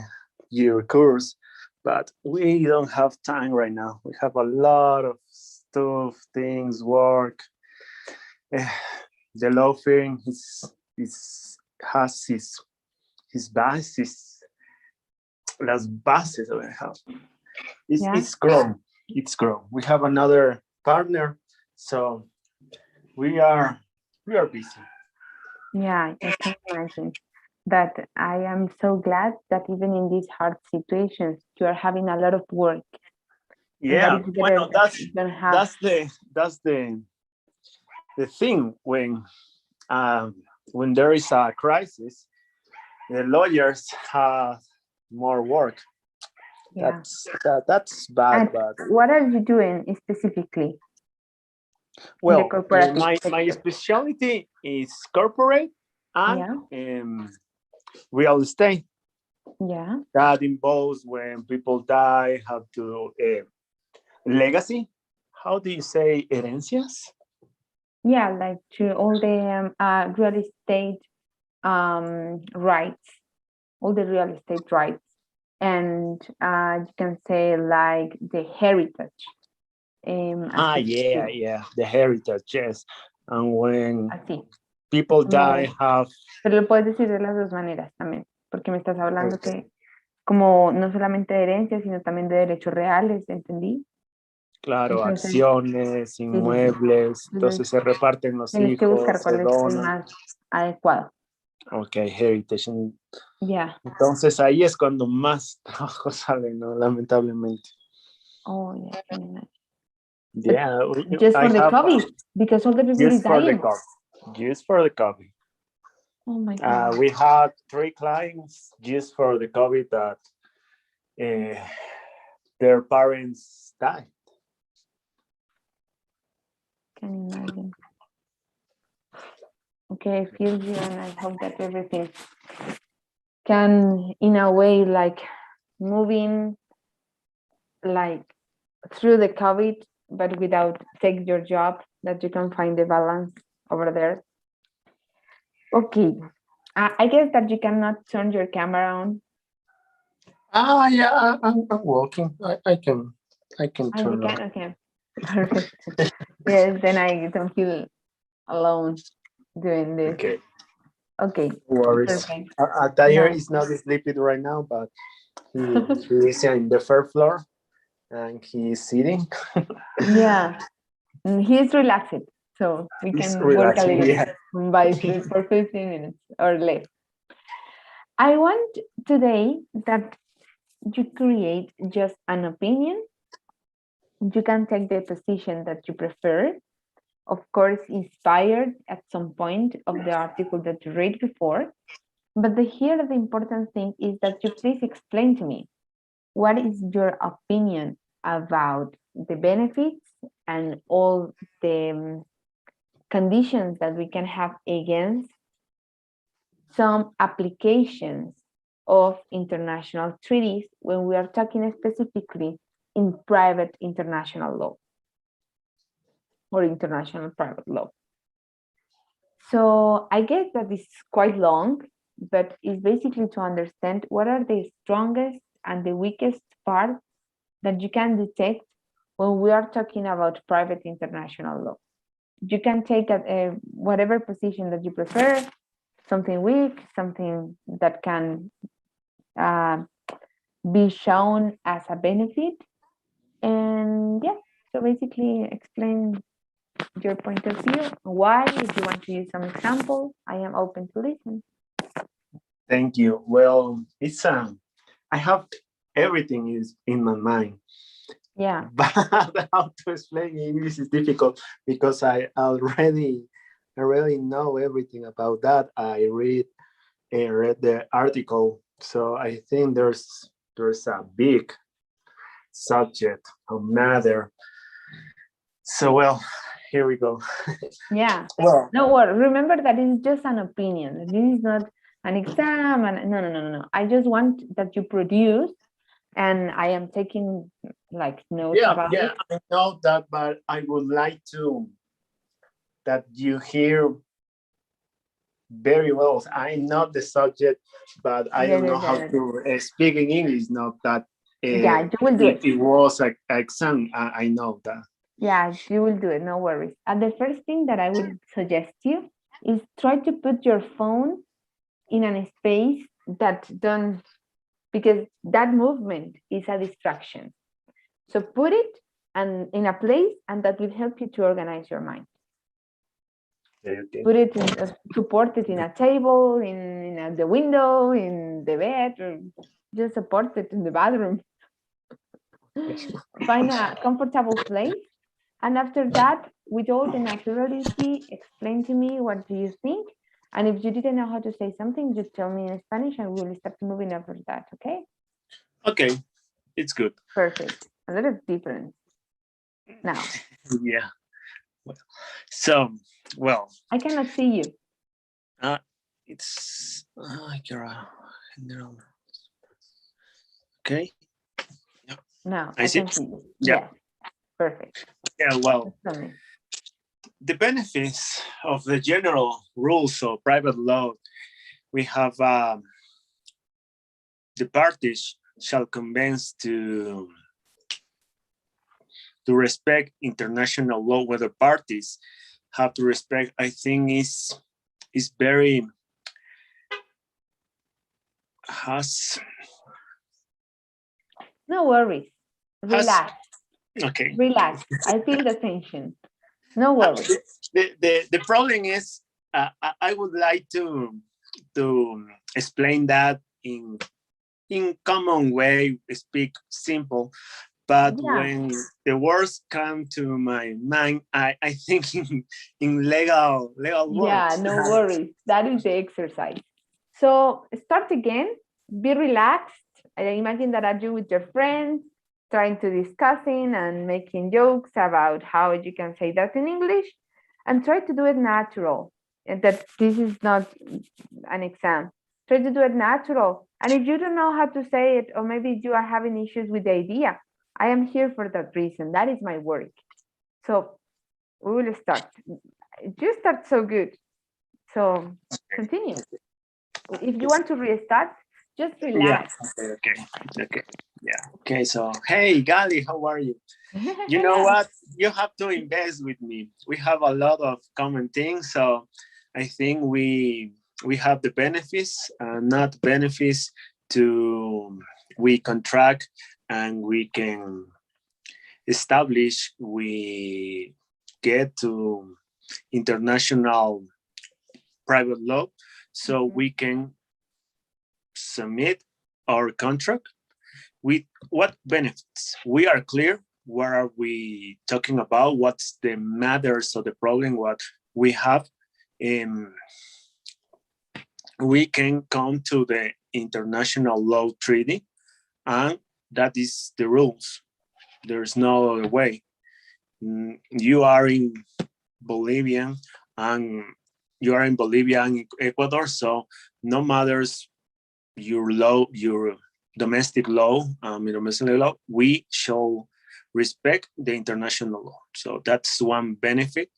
year course. But we don't have time right now. We have a lot of stuff, things, work. Eh, The law firm has his bases, las bases that we have. Yeah. It's grown. It's grown. We have another partner, so we are busy. Yeah, I can imagine. But I am so glad that even in these hard situations, you are having a lot of work. And that Yeah, is better well, that you don't have. that's the thing when there is a crisis, the lawyers have more work. Yeah. That's bad, And but what are you doing specifically in the well, corporate my sector? specialty is corporate and Yeah. real estate. Yeah. That involves when people die, have to legacy. How do you say herencias? Yeah, like to all the real estate rights, all the real estate rights. And you can say like the heritage. Yeah, the heritage, yes. And when Así. people die, Como, have pero lo puedes decir de las dos maneras también, porque me estás hablando okay. que como no solamente de herencia, sino también de derechos reales, ¿entendí? Claro, Entonces, acciones, sí, sí, sí. inmuebles, entonces Entonces, se reparten los tienes que buscar hijos, se cuál es el donan. más adecuado. Ok, heritage. Ya. Entonces ahí es cuando más trabajo sale, ¿no? Lamentablemente. Oh, yeah, can imagine. Yeah, Just I for the have COVID, because all the people is just for the dying. coffee. Just for the coffee. Oh my God. We had 3 clients just for the COVID that their parents died. Can imagine. Okay, I feel you, and I hope that everything can, in a way, like moving like through the COVID, but without take your job, that you can find the balance over there. Okay, I guess that you cannot turn your camera on. Yeah, I'm walking. I can Ah, you turn can? on. Okay, perfect. Yes, then I don't feel alone doing this. Okay. Okay, No worries. perfect. Tyre Nice. is not sleeping right now, but he is in the first floor and he is sitting. Yeah, he's relaxed, so we He's can work a relaxing. little Yeah. bit for 15 minutes or less. I want today that you create just an opinion. You can take the position that you prefer, of course, inspired at some point of the article that you read before. But here, the important thing is that you please explain to me what is your opinion about the benefits and all the conditions that we can have against some applications of international treaties when we are talking specifically in private international law or international private law. So I guess that is quite long, but it's basically to understand what are the strongest and the weakest parts that you can detect when we are talking about private international law. You can take whatever position that you prefer, something weak, something that can be shown as a benefit. And yeah, so basically explain your point of view, why, if you want to use some example, I am open to listen. Thank you. Well, it's I have everything is in my mind. Yeah. But how to explain in English is difficult because I already really know everything about that. I read the article, so I think there's a big subject or matter. So well, here we go. Yeah. Well, No, well, remember that it's just an opinion. This is not an exam. And no. I just want that you produce, and I am taking like notes about it. I know that, but I would like to that you hear very well. I know the subject, but I don't know how to speak in English. Not that Yeah, you will do it. it was an exam. I know that. Yeah, you will do it, no worries. And the first thing that I would suggest you is try to put your phone in a space that don't, because that movement is a distraction. So put it in a place, and that will help you to organize your mind. Okay. Put it support it in a table, in the window, in the bed, or just support it in the bathroom. Find a comfortable place. And after that, with all the naturality, explain to me what do you think. And if you didn't know how to say something, just tell me in Spanish and we'll start moving after that, okay? Okay, it's good. Perfect. A lot of difference. Now. Yeah. So, well. I cannot see you. It's okay. Now, I can see you. Yeah. Yes. Perfect. Yeah, well, the benefits of the general rules of private law, we have the parties shall convince to respect international law, whether parties have to respect, I think is very no worries. Relax. Okay. Relax. I feel the tension. No worries. The problem is I would like to explain that in common way, speak simple, but when the words come to my mind, I think in legal words. Yeah, no worries. That is the exercise. So start again, be relaxed. I imagine that are you with your friends, trying to discussing and making jokes about how you can say that in English, and try to do it natural. And that this is not an exam. Try to do it natural. And if you don't know how to say it, or maybe you are having issues with the idea, I am here for that reason. That is my work. So we will start. You start so good. So continue. If you want to restart, just relax. Yeah. Okay. Yeah. Okay. So, hey, Gali, how are you? You know what? You have to invest with me. We have a lot of common things, so I think we have the benefits, not benefits to we contract and we can establish. We get to international private law, so we can submit our contract with what benefits. We are clear. What are we talking about? What's the matters of the problem? What we have? We can come to the international law treaty, and that is the rules. There's no other way. You are in Bolivia, and you are in Bolivia and Ecuador, so no matters your law, your domestic law, we shall respect the international law. So that's one benefit.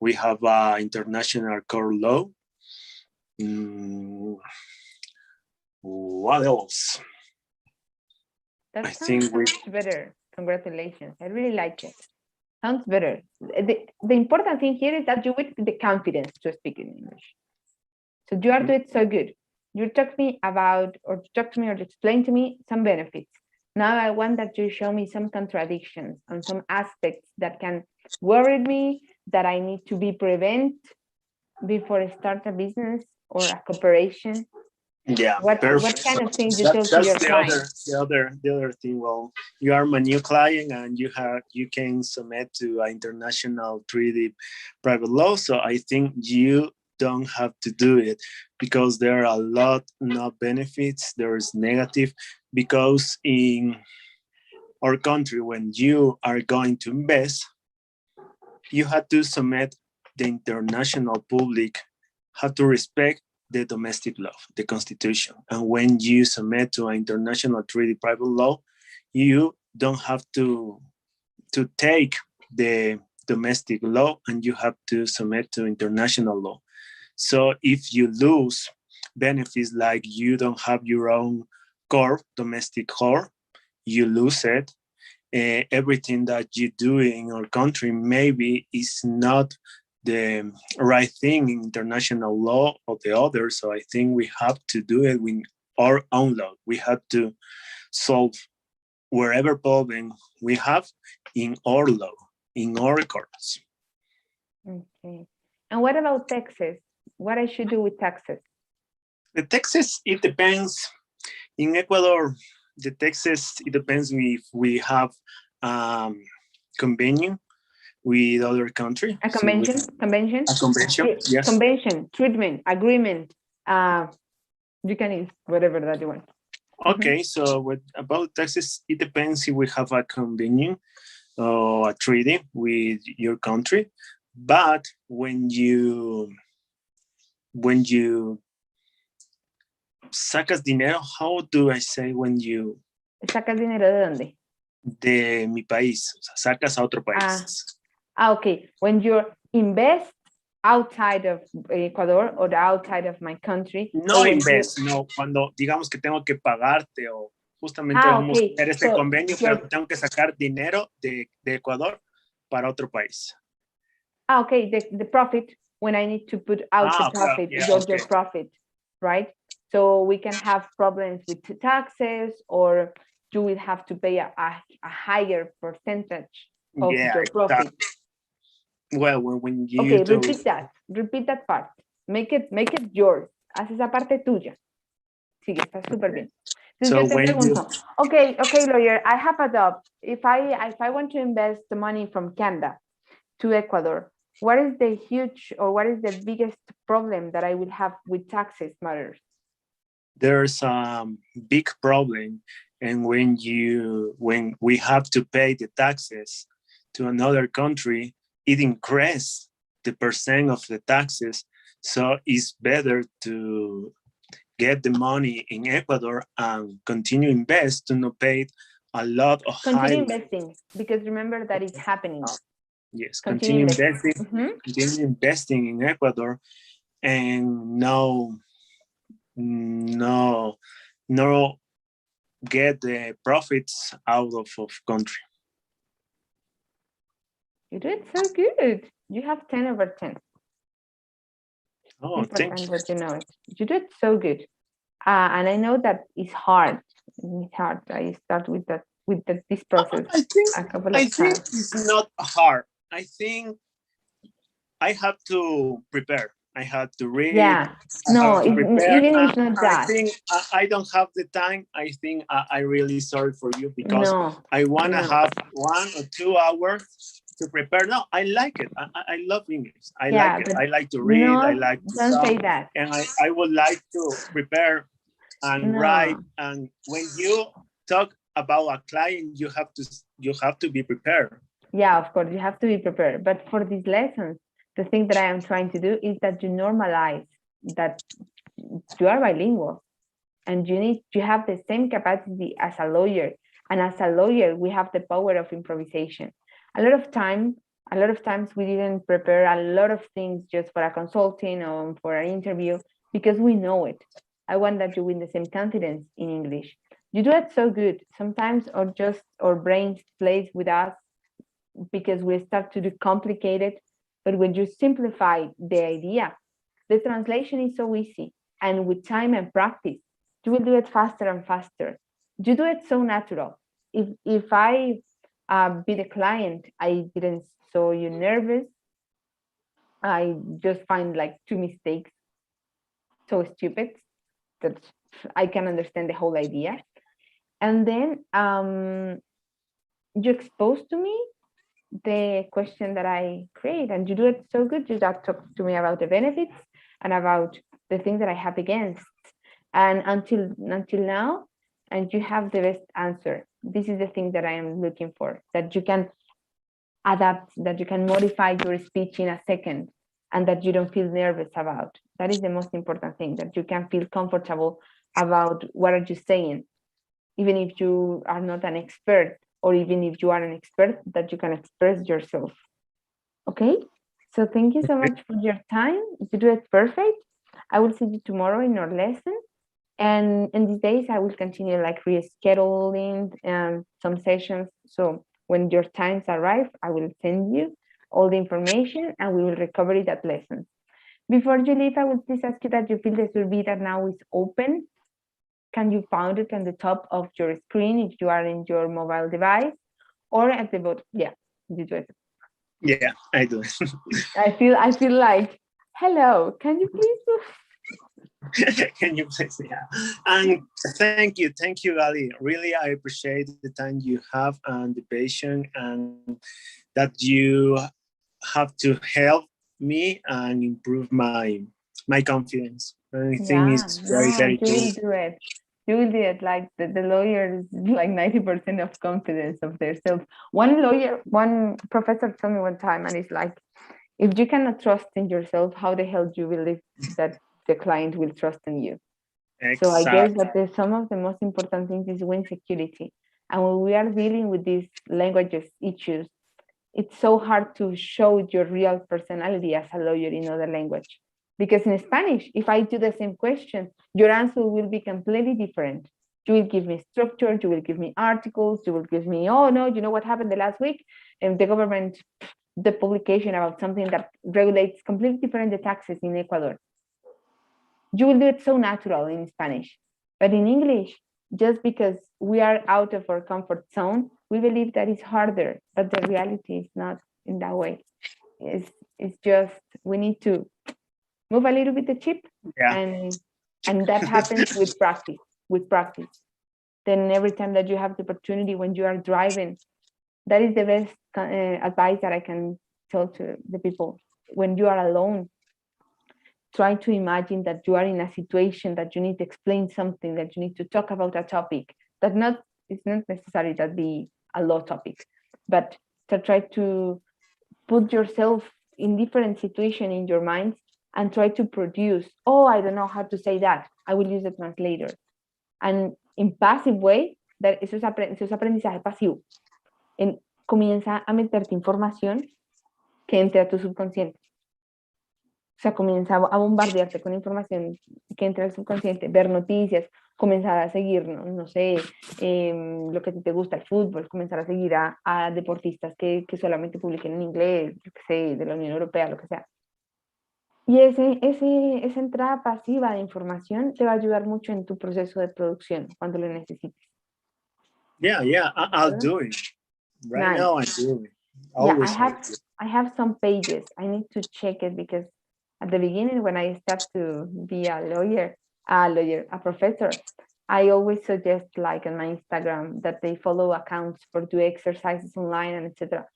We have international core law. What else? That sounds better. Congratulations. I really like it. Sounds better. The important thing here is that you with the confidence to speak in English. So you are doing so good. You talk to me about, or explain to me some benefits. Now I want that you show me some contradictions and some aspects that can worry me, that I need to be prevent before I start a business or a cooperation. Yeah, What perfect. kind of things you That, tell to that's your client? the other thing. Well, you are my new client, and you can submit to an international treaty private law. So I think you don't have to do it because there are a lot no benefits. There is negative because in our country, when you are going to invest, you have to submit the international public have to respect the domestic law, the constitution. And when you submit to an international treaty private law, you don't have to take the domestic law and you have to submit to international law. So if you lose benefits like you don't have your own core, domestic core, you lose it. Everything that you do in our country maybe is not the right thing in international law or the other. So I think we have to do it with our own law. We have to solve wherever problem we have in our law, in our courts. Okay. And what about taxes? What I should do with taxes? The taxes, it depends. In Ecuador, the taxes, it depends if we have convention with other country. A convention, So convention, a convention, yes. convention, treatment, agreement. You can use whatever that you want. Okay, so about taxes, it depends if we have a convention or a treaty with your country. But when you sacas dinero, how do I say when you ¿Sacas dinero de dónde? de mi país, o sea, sacas a otro país? Okay. When you invest outside of Ecuador or outside of my country. No invest, no, cuando digamos que tengo que pagarte o justamente vamos a hacer este convenio, pero tengo que sacar dinero de Ecuador para otro país. Okay, the profit, when I need to put out the profit, your profit, right? So we can have problems with taxes, or you will have to pay a higher percentage of your profit. Well, when you okay, repeat that part. Make it yours. Haz esa parte tuya. Sigue, está súper bien. Entonces yo te pregunto, okay, lawyer, I have a doubt. If I want to invest the money from Canada to Ecuador, what is the biggest problem that I will have with taxes matters? There's a big problem, and when we have to pay the taxes to another country, it increases the percent of the taxes. So it's better to get the money in Ecuador and continue invest to not pay a lot of continue investing, because remember that it's happening. Yes, continue investing in Ecuador, and no get the profits out of country. You did so good. You have 10 over 10. Oh, thank you. That you know it. You did so good. And I know that it's hard. It's hard. I start with this process. I think it's not hard. I think I have to prepare. I have to read. Yeah. No, even it's not that. I think I don't have the time. I think I really sorry for you because I want to have 1 or 2 hours to prepare. No, I like it. I love English. I like it. I like to read. I like to don't say that. And I would like to prepare and write. And when you talk about a client, you have to be prepared. Yeah, of course, you have to be prepared. But for these lessons, the thing that I am trying to do is that you normalize that you are bilingual and you have the same capacity as a lawyer. And as a lawyer, we have the power of improvisation. A lot of times we didn't prepare a lot of things just for a consulting or for an interview because we know it. I want that you win the same confidence in English. You do it so good. Sometimes our brains plays with us because we start to do complicated. But when you simplify the idea, the translation is so easy. And with time and practice, you will do it faster and faster. You do it so natural. If I be the client, I didn't saw you nervous. I just find like 2 mistakes so stupid that I can understand the whole idea. And then you expose to me the question that I create, and you do it so good. You just talk to me about the benefits and about the things that I have against. And until now, and you have the best answer. This is the thing that I am looking for, that you can adapt, that you can modify your speech in a second, and that you don't feel nervous about. That is the most important thing, that you can feel comfortable about what are you saying, even if you are not an expert, or even if you are an expert, that you can express yourself. Okay, so thank you so much for your time. You do it perfect. I will see you tomorrow in our lesson. And in these days, I will continue like rescheduling some sessions. So when your times arrive, I will send you all the information and we will recover it at lessons. Before you leave, I will please ask you that you feel the survey that now is open. Can you find it on the top of your screen if you are in your mobile device, or at the bottom? Yeah, you do it. Yeah, I do. I feel like, hello, can you please do? Can you please? Yeah. And thank you, Ali. Really, I appreciate the time you have and the patience, and that you have to help me and improve my confidence. I think it's very You cool. will do it. You will do it. Like the lawyers, like 90% of confidence of themselves. One professor told me one time, and it's like, if you cannot trust in yourself, how the hell do you believe that the client will trust in you? Exactly. So I guess that some of the most important things is when security. And when we are dealing with these languages issues, it's so hard to show your real personality as a lawyer in other language. Because in Spanish, if I do the same question, your answer will be completely different. You will give me structure, you will give me articles, you will give me, oh no, you know what happened the last week? And the government, the publication about something that regulates completely different the taxes in Ecuador. You will do it so natural in Spanish. But in English, just because we are out of our comfort zone, we believe that it's harder, but the reality is not in that way. It's just we need to move a little bit the chip, and that happens with practice. With practice, then every time that you have the opportunity when you are driving, that is the best advice that I can tell to the people. When you are alone, try to imagine that you are in a situation that you need to explain something, that you need to talk about a topic that it's not necessary that be a law topic, but to try to put yourself in different situations in your mind and try to produce, oh, I don't know how to say that, I will use a translator. And in passive way, that eso es aprendizaje pasivo. Comienza a meterte información que entre a tu subconsciente. O sea, comienza a bombardearte con información que entra al subconsciente, ver noticias, comenzar a seguir, no sé, lo que a ti te gusta, el fútbol, comenzar a seguir a deportistas que solamente publiquen en inglés, yo qué sé, de la Unión Europea, lo que sea. Y esa entrada pasiva de información te va a ayudar mucho en tu proceso de producción cuando lo necesites. Yeah, I'll do it. Right now, I do it. Always. Yeah, I have some pages. I need to check it because at the beginning, when I start to be a professor, I always suggest, like on my Instagram, that they follow accounts for do exercises online and etc.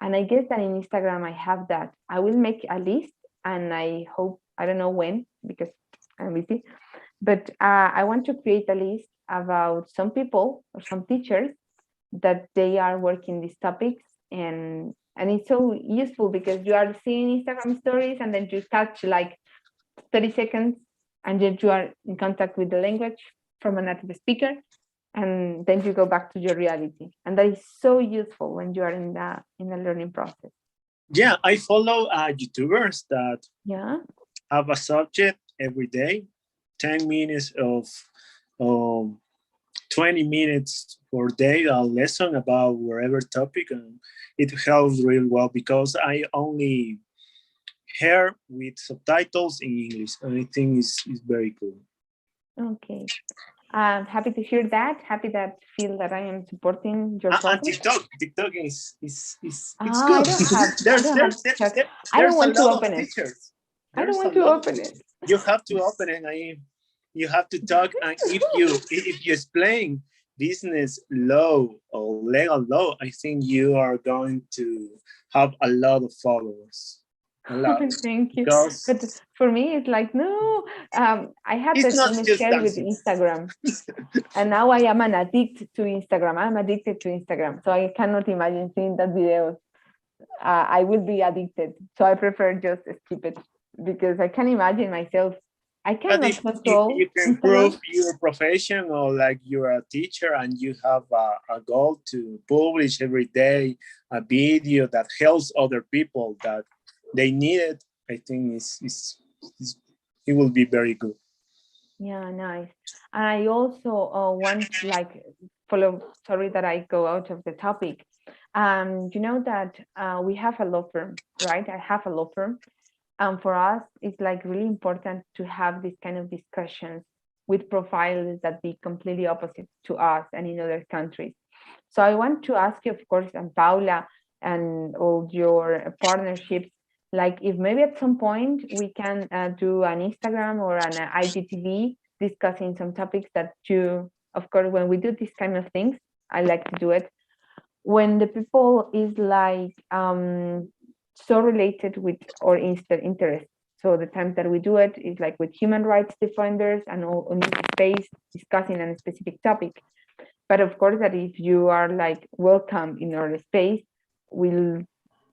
And I guess that in Instagram I have that. I will make a list, and I hope, I don't know when because I'm busy, but I want to create a list about some people or some teachers that they are working these topics, and it's so useful because you are seeing Instagram stories and then you catch like 30 seconds and then you are in contact with the language from a native speaker, and then you go back to your reality, and that is so useful when you are in the learning process. Yeah, I follow YouTubers that have a subject every day, 10 minutes of 20 minutes per day, a lesson about whatever topic, and it helps really well because I only hear with subtitles in English, and I think it's very cool. Okay. I'm happy to hear that. Happy that feel that I am supporting your process. TikTok is it's good. I don't want to open it. I don't want to open it. You have to open it. You have to talk, and if you explain business law or legal law, I think you are going to have a lot of followers. A lot. Thank you. Because But for me, it's like, no, I had the it's not same just scale with dancing. Instagram. And now I am an addict to Instagram. I'm addicted to Instagram. So I cannot imagine seeing that video. I will be addicted. So I prefer just skip it because I can't imagine myself. I But cannot if control you can Instagram. prove your profession, or like you're a teacher and you have a goal to publish every day a video that helps other people that they need it, I think it will be very good. Yeah, nice. And I also want like sorry that I go out of the topic. You know that we have a law firm, right? I have a law firm. And for us, it's like really important to have this kind of discussions with profiles that be completely opposite to us and in other countries. So I want to ask you, of course, and Paula and all your partnerships, like if maybe at some point we can do an Instagram or an IGTV discussing some topics that you, of course, when we do these kind of things, I like to do it when the people is like so related with our interest. So the time that we do it is like with human rights defenders and all on this space discussing a specific topic. But of course that if you are like welcome in our space, we'll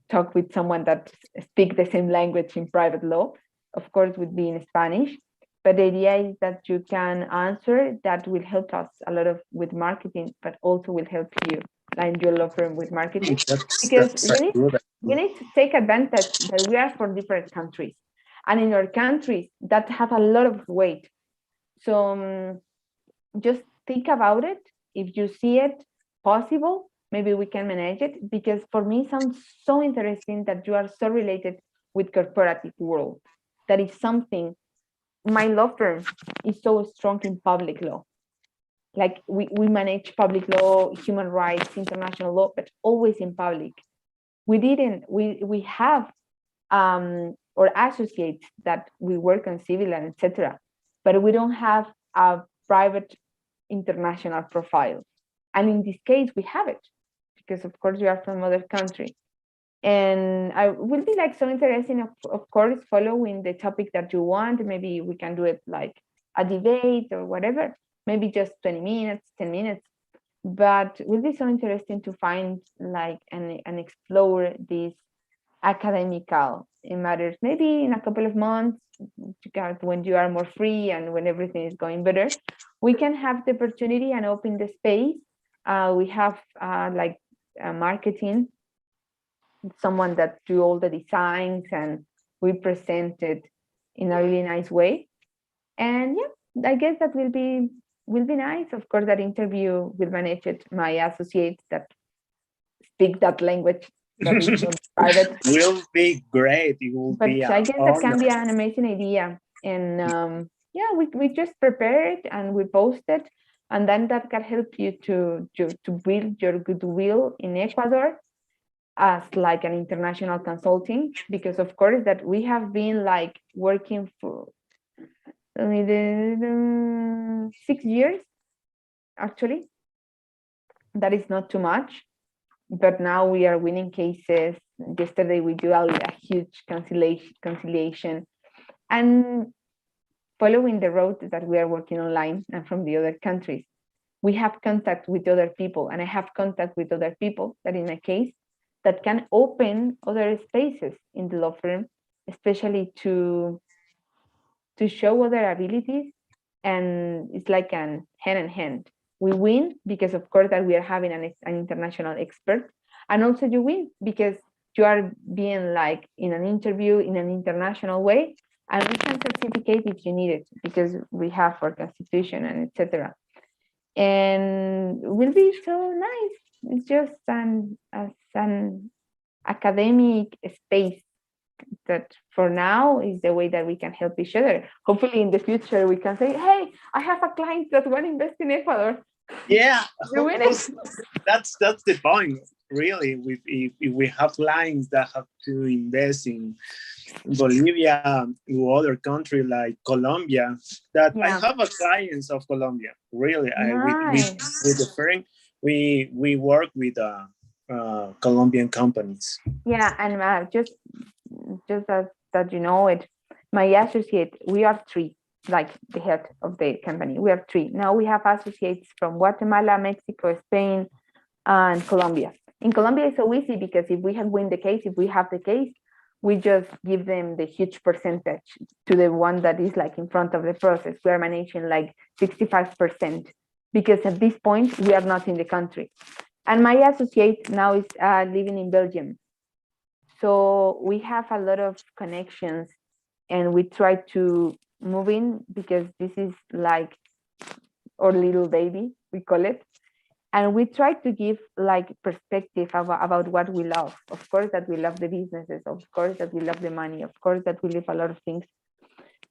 talk with someone that speak the same language in private law. Of course, would be in Spanish. But the idea is that you can answer that will help us a lot of with marketing, but also will help you like your law firm with marketing. Because we need to take advantage that we are from different countries. And in our countries that have a lot of weight. So just think about it. If you see it possible, maybe we can manage it, because for me it sounds so interesting that you are so related with corporative world. That is something, my law firm is so strong in public law. Like we manage public law, human rights, international law, but always in public. We have or associates that we work on civil and etc. But we don't have a private international profile. And in this case, we have it because, of course, you are from other country. And I will be like so interesting, of course, following the topic that you want. Maybe we can do it like a debate or whatever, maybe just 20 minutes, 10 minutes. But it will be so interesting to find like and explore these academical matters. Maybe in a couple of months, when you are more free and when everything is going better, we can have the opportunity and open the space. We have like marketing, someone that do all the designs, and we present it in a really nice way. And yeah, I guess that will be nice. Of course, that interview will manage it my associates that speak that language that is not private. Will be great. It will But be I guess that can be honor. an amazing idea. And yeah, we just prepare it and we post it, and then that can help you to build your goodwill in Ecuador as like an international consulting, because of course that we have been like working for 6 years actually. That is not too much, but now we are winning cases. Yesterday we do a huge conciliation, and following the road that we are working online and from the other countries, we have contact with other people, and I have contact with other people that in my case that can open other spaces in the law firm, especially to show other abilities. And it's like an hand in hand. We win because of course that we are having an international expert, and also you win because you are being like in an interview in an international way, and we can certificate if you need it because we have our constitution and etc. And it will be so nice. It's just an academic space that for now is the way that we can help each other. Hopefully in the future we can say, hey, I have a client that want to invest in Ecuador. Yeah, You win it. that's the point, really. If we have clients that have to invest in Bolivia or other country like Colombia. That I Yeah, have a clients of Colombia. Really, nice. with the firm, we work with Colombian companies. Yeah, and just as that you know it, my associate, we are three, like the head of the company. We are three. Now we have associates from Guatemala, Mexico, Spain, and Colombia. In Colombia, it's so easy because if we have win the case, if we have the case, we just give them the huge percentage to the one that is like in front of the process. We are managing like 65% because at this point we are not in the country. And my associate now is living in Belgium. So we have a lot of connections and we try to move in because this is like our little baby, we call it. And we try to give like perspective about what we love. Of course that we love the businesses, of course that we love the money, of course that we love a lot of things,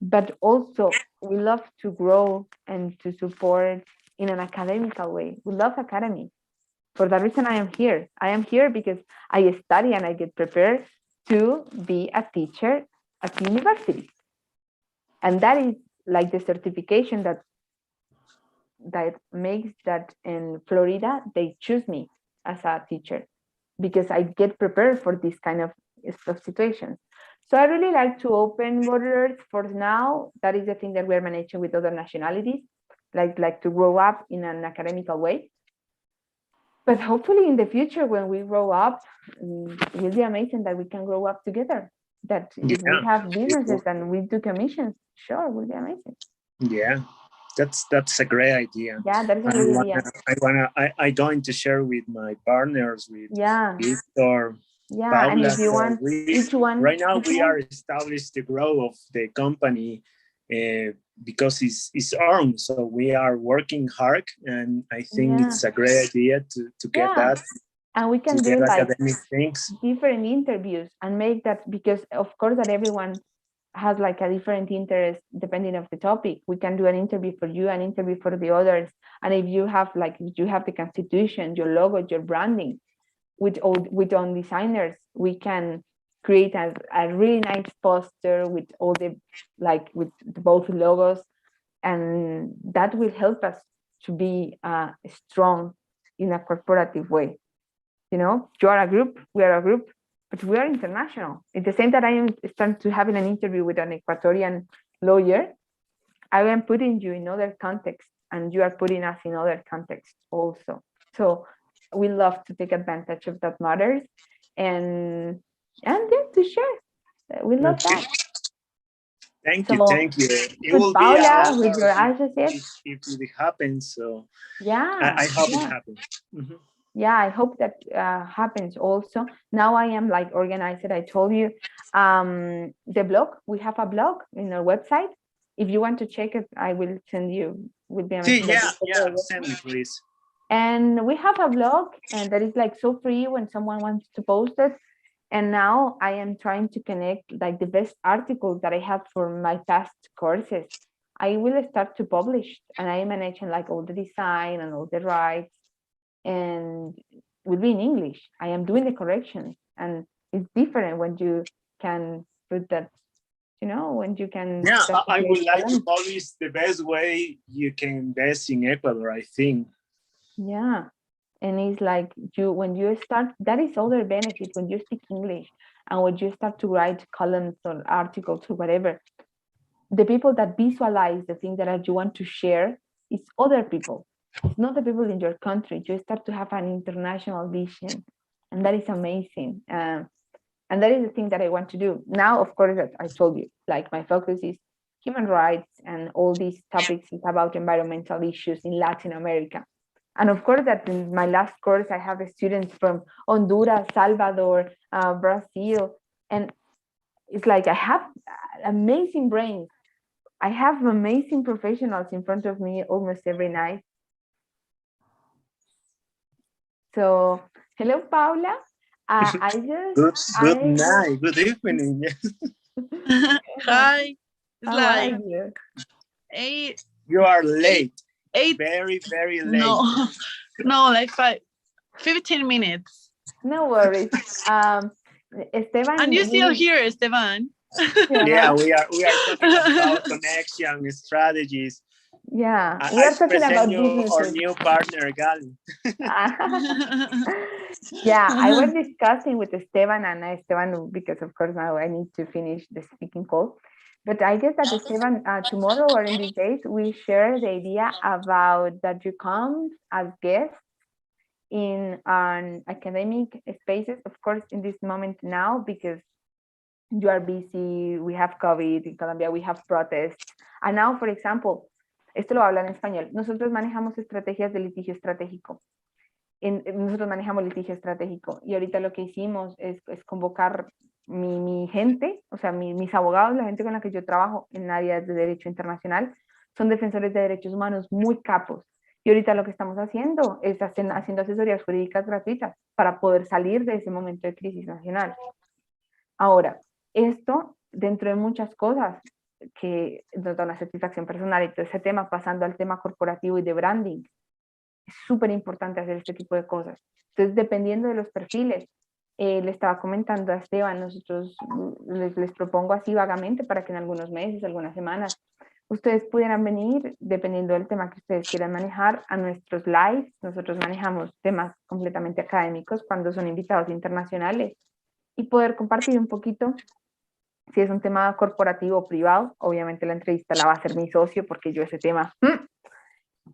but also we love to grow and to support in an academical way. We love academy. For that reason I am here. I am here because I study and I get prepared to be a teacher at university. And that is like the certification that makes that in Florida, they choose me as a teacher because I get prepared for this kind of situations. So I really like to open borders for now. That is the thing that we're managing with other nationalities, like to grow up in an academical way. But hopefully in the future, when we grow up, it will be amazing that we can grow up together. That if we have businesses and we do commissions, sure, it will be amazing. Yeah, that's a great idea. Yeah, that's a great idea. I going to share with my partners, with Victor, yeah, Paula. And if you want each one, right now we are established the growth of the company because it's earned. So we are working hard, and I think it's a great idea to get that. And we can do like academic things, different interviews and make that, because of course that everyone has like a different interest depending of the topic. We can do an interview for you, an interview for the others. And if you have the constitution, your logo, your branding with own designers, we can create a really nice poster with all the with both logos, and that will help us to be strong in a corporative way. You know, you are a group, we are a group, but we are international. It's the same that I am starting to having an interview with an Ecuadorian lawyer. I am putting you in other contexts, and you are putting us in other contexts also. So we love to take advantage of that matters, and to share. We love that. Thank you. It will Paula, with your associate, if it happens. So yeah, I hope it happens. Mm-hmm. Yeah, I hope that happens also. Now I am like organized. I told you the blog. We have a blog in our website. If you want to check it, I will send you. Would be amazing. Send me please. And we have a blog, and that is like so free when someone wants to post it. And now I am trying to connect like the best articles that I have for my past courses. I will start to publish, and I am managing like all the design and all the rights, and will be in English. I am doing the corrections, and it's different when you can put that, when you can. Yeah, I would like to publish the best way you can invest in Ecuador, I think. Yeah, and it's like when you start, that is other benefit when you speak English, and when you start to write columns or articles or whatever, the people that visualize the thing that you want to share is other people. It's not the people in your country. You start to have an international vision, and that is amazing. And that is the thing that I want to do. Now, of course, that I told you, like my focus is human rights, and all these topics is about environmental issues in Latin America. And of course, that in my last course, I have students from Honduras, Salvador, Brazil, and it's like I have amazing brains. I have amazing professionals in front of me almost every night. So, hello, Paula. Good night, good evening. Hi. It's How are you? 8. You are late. 8. Very, very late. No, like 15 minutes. No worries. Esteban. And you're still here, Esteban. Yeah, we are talking about connection strategies. Yeah, I, we I are talking present about you our businesses. new partner, Gali. Yeah, I was discussing with Esteban, because of course now I need to finish the speaking call. But I guess that Esteban, tomorrow or in these days, we share the idea about that you come as guests in an academic spaces, of course, in this moment now, because you are busy, we have COVID in Colombia, we have protests. And now, for example, esto lo voy a hablar en español, nosotros manejamos estrategias de litigio estratégico. Nosotros manejamos litigio estratégico y ahorita lo que hicimos es convocar mi gente, o sea, mis abogados, la gente con la que yo trabajo en áreas de derecho internacional, son defensores de derechos humanos muy capos. Y ahorita lo que estamos haciendo es haciendo asesorías jurídicas gratuitas para poder salir de ese momento de crisis nacional. Ahora, esto, dentro de muchas cosas que nos da una satisfacción personal y todo ese tema, pasando al tema corporativo y de branding, es súper importante hacer este tipo de cosas. Entonces, dependiendo de los perfiles, le estaba comentando a Esteban, nosotros les propongo así vagamente para que en algunos meses, algunas semanas, ustedes pudieran venir, dependiendo del tema que ustedes quieran manejar, a nuestros lives. Nosotros manejamos temas completamente académicos cuando son invitados internacionales y poder compartir un poquito. Si es un tema corporativo o privado, obviamente la entrevista la va a hacer mi socio porque yo ese tema...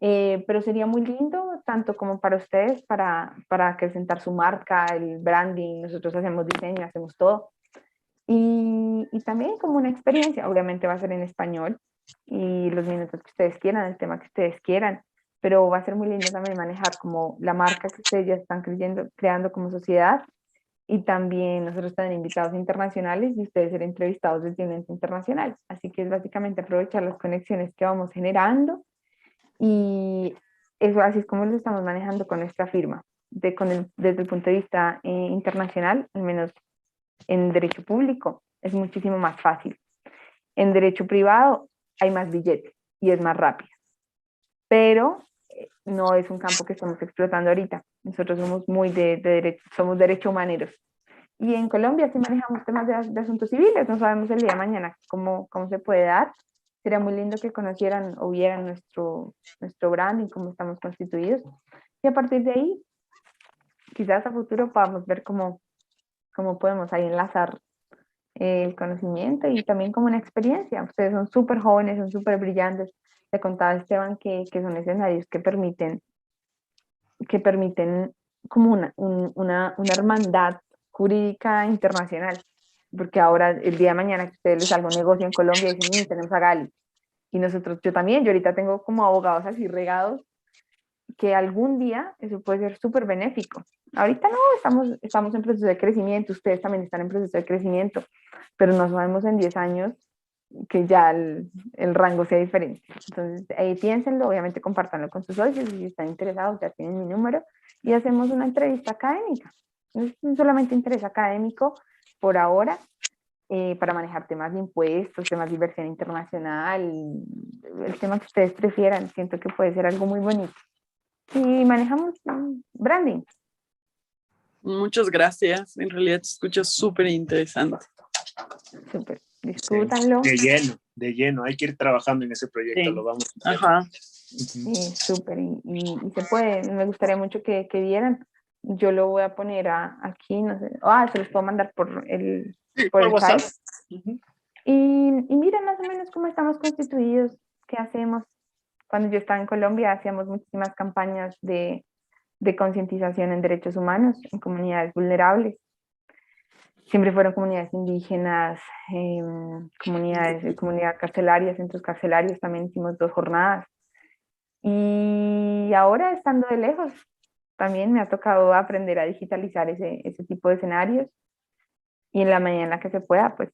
pero sería muy lindo, tanto como para ustedes, para acrecentar su marca, el branding, nosotros hacemos diseño, hacemos todo. Y también como una experiencia, obviamente va a ser en español y los minutos que ustedes quieran, el tema que ustedes quieran, pero va a ser muy lindo también manejar como la marca que ustedes ya están creando como sociedad y también nosotros están invitados internacionales y ustedes ser entrevistados desde un ente internacional. Así que es básicamente aprovechar las conexiones que vamos generando y eso así es como lo estamos manejando con nuestra firma, desde el punto de vista internacional, al menos en derecho público, es muchísimo más fácil. En derecho privado hay más billete y es más rápido, pero no es un campo que estamos explotando ahorita. Nosotros somos muy de derecho, somos derecho humaneros. Y en Colombia sí manejamos temas de asuntos civiles, no sabemos el día de mañana cómo se puede dar. Sería muy lindo que conocieran o vieran nuestro branding, cómo estamos constituidos. Y a partir de ahí, quizás a futuro podamos ver cómo podemos ahí enlazar el conocimiento y también como una experiencia. Ustedes son súper jóvenes, son súper brillantes. Le contaba a Esteban que son escenarios que permiten como una hermandad jurídica internacional. Porque ahora, el día de mañana que ustedes les salga un negocio en Colombia, dicen, tenemos a Gali. Y nosotros, yo también, yo ahorita tengo como abogados así regados, que algún día eso puede ser súper benéfico. Ahorita no, estamos en proceso de crecimiento, ustedes también están en proceso de crecimiento, pero no sabemos en 10 años que ya el rango sea diferente. Entonces, piénsenlo, obviamente compártanlo con sus socios, y si están interesados ya tienen mi número, y hacemos una entrevista académica. Es solamente interés académico por ahora, para manejar temas de impuestos, temas de inversión internacional, el tema que ustedes prefieran. Siento que puede ser algo muy bonito. Y manejamos branding. Muchas gracias. En realidad te escucho súper interesante. Súper. Disfrútanlo. De lleno. Hay que ir trabajando en ese proyecto. Sí. Lo vamos a hacer. Ajá. Sí, súper. Y se puede. Me gustaría mucho que vieran. Yo lo voy a poner aquí, no sé. Se los puedo mandar por el WhatsApp. chat. Y mira más o menos cómo estamos constituidos, qué hacemos. Cuando yo estaba en Colombia hacíamos muchísimas campañas de concientización en derechos humanos en comunidades vulnerables. Siempre fueron comunidades indígenas, comunidad carcelaria, centros carcelarios, también hicimos 2 jornadas. Y ahora, estando de lejos, también me ha tocado aprender a digitalizar ese tipo de escenarios. Y en la medida en la que se pueda, pues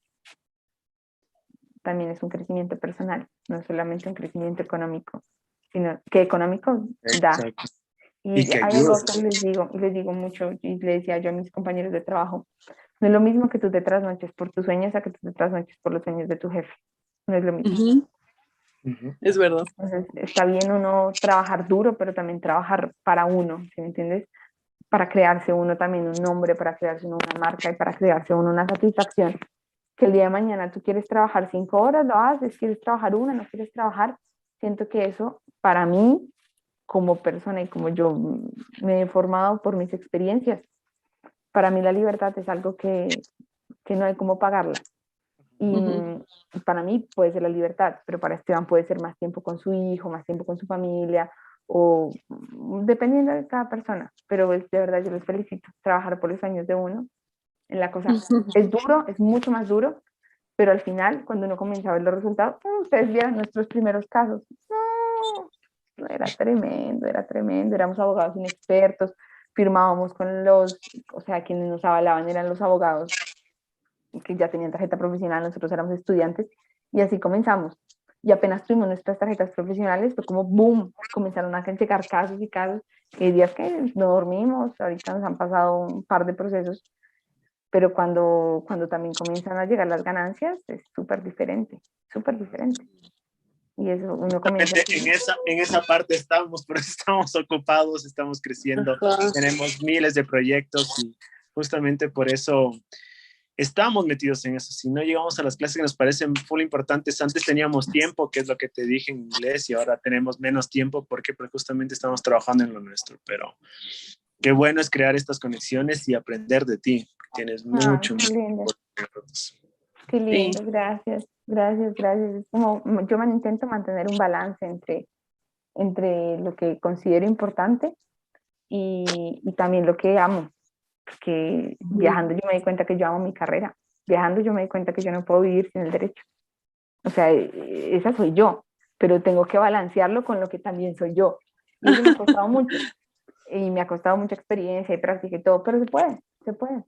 también es un crecimiento personal, no solamente un crecimiento económico, sino que económico da. Exacto. Y que hay ayuda. algo que les digo mucho, y le decía yo a mis compañeros de trabajo, no es lo mismo que tú te trasnoches por tus sueños a que tú te trasnoches por los sueños de tu jefe. No es lo mismo. Es verdad. Entonces, está bien uno trabajar duro, pero también trabajar para uno, ¿sí me entiendes? Para crearse uno también un nombre, para crearse uno una marca y para crearse uno una satisfacción. que el día de mañana tú quieres trabajar 5 horas, lo haces, quieres trabajar una, no quieres trabajar. Siento que eso, para mí, como persona y como yo me he formado por mis experiencias, para mí la libertad es algo que no hay cómo pagarla. Y para mí puede ser la libertad, pero para Esteban puede ser más tiempo con su hijo, más tiempo con su familia, o dependiendo de cada persona. Pero de verdad yo les felicito. Trabajar por los sueños de uno en la cosa es duro, es mucho más duro, pero al final, cuando uno comienza a ver los resultados, ustedes vieron nuestros primeros casos. No, era tremendo, éramos abogados inexpertos, firmábamos con o sea, quienes nos avalaban eran los abogados que ya tenían tarjeta profesional, nosotros éramos estudiantes, y así comenzamos. Y apenas tuvimos nuestras tarjetas profesionales, fue como boom, comenzaron a checar casos y casos, y hay días que no dormimos, ahorita nos han pasado un par de procesos, pero cuando también comienzan a llegar las ganancias, es súper diferente, súper diferente. Y eso uno comienza en esa parte estamos, pero estamos ocupados, estamos creciendo, tenemos miles de proyectos y justamente por eso estamos metidos en eso. Si no llegamos a las clases que nos parecen full importantes, antes teníamos tiempo, que es lo que te dije en inglés, y ahora tenemos menos tiempo porque justamente estamos trabajando en lo nuestro, pero qué bueno es crear estas conexiones y aprender de ti. Tienes mucho. Qué lindo. Qué lindo, sí. Gracias. Es como, yo intento mantener un balance entre lo que considero importante y también lo que amo. Porque viajando yo me di cuenta que yo amo mi carrera. Viajando yo me di cuenta que yo no puedo vivir sin el derecho. O sea, esa soy yo, pero tengo que balancearlo con lo que también soy yo. Y eso me ha costado mucho. Y me ha costado mucha experiencia y práctica y todo, pero se puede, se puede.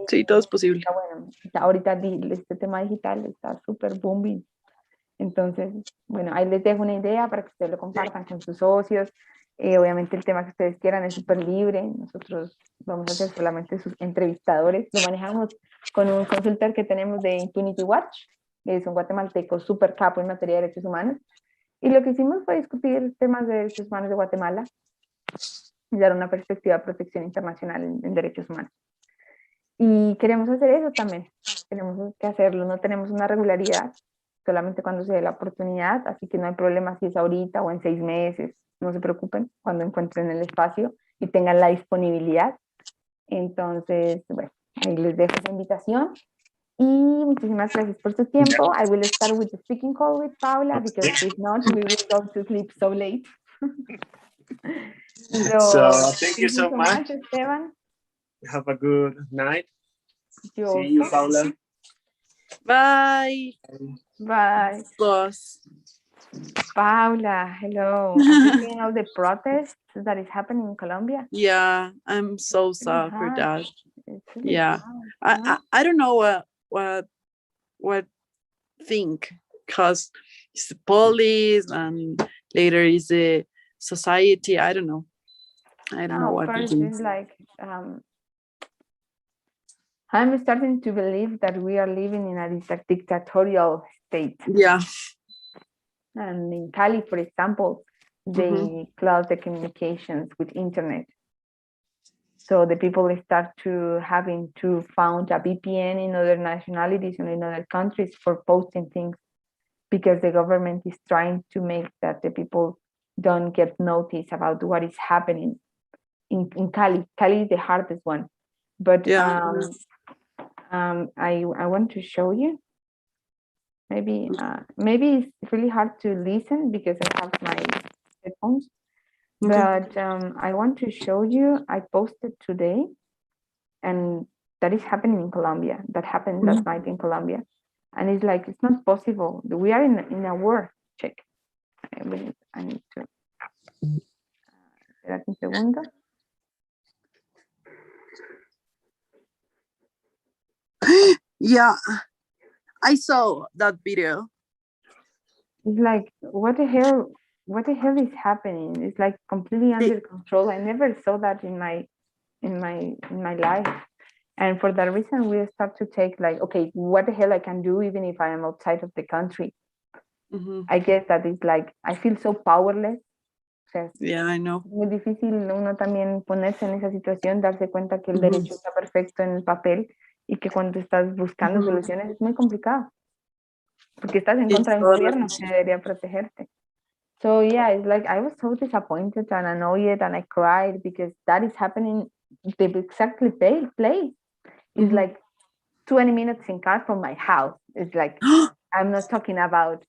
Sí, todo es posible. Está bueno. Ahorita este tema digital está súper booming. Entonces, bueno, ahí les dejo una idea para que ustedes lo compartan con sus socios. Obviamente el tema que ustedes quieran es súper libre. Nosotros vamos a ser solamente sus entrevistadores. Lo manejamos con un consultor que tenemos de Impunity Watch. Es un guatemalteco súper capo en materia de derechos humanos. Y lo que hicimos fue discutir temas de derechos humanos de Guatemala y dar una perspectiva de protección internacional en derechos humanos. Y queremos hacer eso también. Tenemos que hacerlo. No tenemos una regularidad, solamente cuando se dé la oportunidad, así que no hay problema si es ahorita o en 6 meses, no se preocupen cuando encuentren el espacio y tengan la disponibilidad. Entonces, bueno, ahí les dejo esa invitación y muchísimas gracias por su tiempo. I will start with the speaking call with Paula because if not, we will go to sleep so late. So, thank you so much, Esteban. Have a good night. See you, Paula. Bye. Bye. Boss. Paula, hello. Are you seeing all the protests that is happening in Colombia? Yeah, I'm so sad for that. Really yeah, I don't know what think, because it's the police and later is the society. I don't know what to think. It's like I'm starting to believe that we are living in a dictatorial state. Yeah. And in Cali, for example, they close the communications with internet. So the people start to having to found a VPN in other nationalities and in other countries for posting things, because the government is trying to make that the people don't get notice about what is happening in Cali. Cali is the hardest one. But yeah. I want to show you. Maybe it's really hard to listen because I have my headphones. Okay. But I want to show you, I posted today, and that is happening in Colombia. That happened last night in Colombia. And it's like, it's not possible. We are in a war. Check. I need to. Espérate un segundo. Yeah, I saw that video. It's like, what the hell is happening? It's like completely under control. I never saw that in my life. And for that reason, we start to take like, okay, what the hell I can do even if I am outside of the country. I guess that it's like, I feel so powerless. O sea, yeah, I know. Es muy difícil uno también ponerse en esa situación, darse cuenta que el derecho está perfecto en el papel y que cuando estás buscando soluciones es muy complicado, porque estás en It's contra de un totally- gobierno que debería protegerte. So yeah, it's like I was so disappointed and annoyed and I cried because that is happening the exactly place. It's like 20 minutes in car from my house. It's like I'm not talking about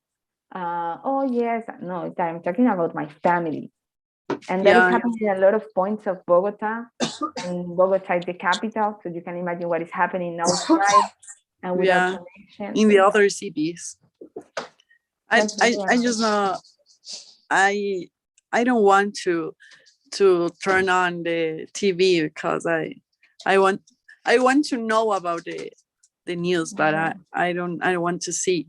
oh yes, no, I'm talking about my family. And that is Yeah, happening in a lot of points of Bogota. And Bogota is the capital, so you can imagine what is happening outside and without yeah, connection. in the other cities. I That's really I just know I don't want to turn on the TV because I want to know about the news, but I don't want to see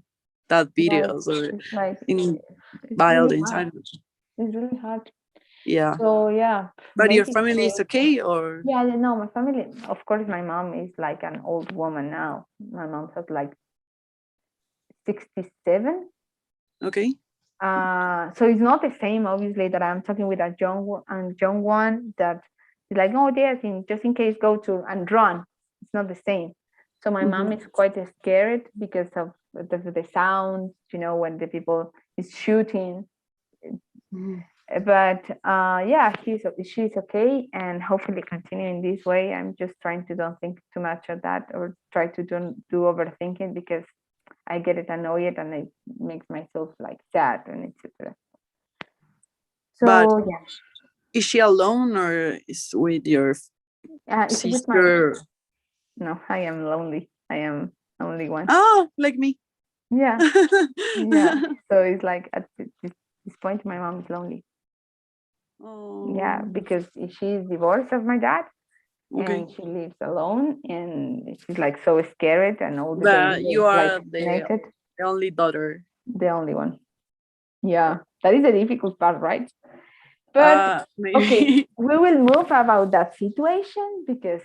that videos or it's like in it's really violence. I hard. don't, It's really hard. yeah. So yeah, But your making family is sure- okay, or Yeah, no, my family. Of course, my mom is like an old woman now. My mom has like 67. okay? So it's not the same, obviously, that I'm talking with a young one that is like, oh yes, just in case, go to and run. It's not the same. So my mom is quite scared because of the sounds, when the people is shooting. But yeah, she's okay, and hopefully continuing this way. I'm just trying to don't think too much of that or try to don't do overthinking because I get it annoyed and it makes myself like sad and etc. So But yeah, is she alone or is with your it's with my sister? no. I am lonely. I am only one. Oh, like me. Yeah, yeah. So it's like at this point, my mom is lonely. Yeah, Oh, because she's divorced of my dad, okay. and she lives alone, and she's like so scared, and all the days But you is like are the naked. only daughter. The only one. Yeah, that is the difficult part, right? But okay, Maybe. we will move about that situation because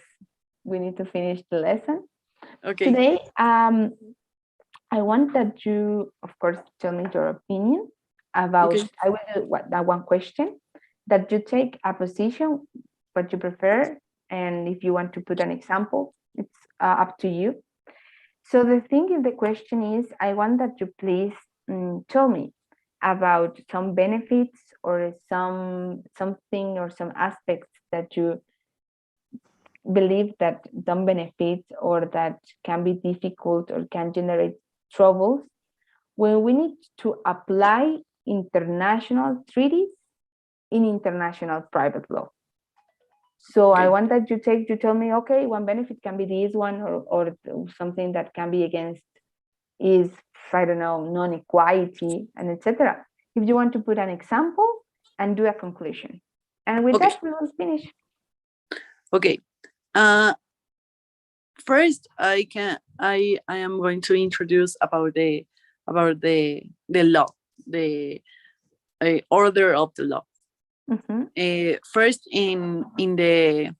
we need to finish the lesson. Okay. Today, I want that you, of course, tell me your opinion about, Okay. I will do that one question, that you take a position, what you prefer, and if you want to put an example, it's up to you. So the thing in the question is, I want that you please tell me about some benefits or something or some aspects that you believe that don't benefit or that can be difficult or can generate troubles when we need to apply international treaties in international private law. So I Okay. want that you tell me, okay, one benefit can be this one or something that can be against is, I don't know, non-equality and etc. If you want to put an example and do a conclusion. And with Okay. that, we will finish. Okay. First, I am going to introduce about the law, the order of the law. First, in the,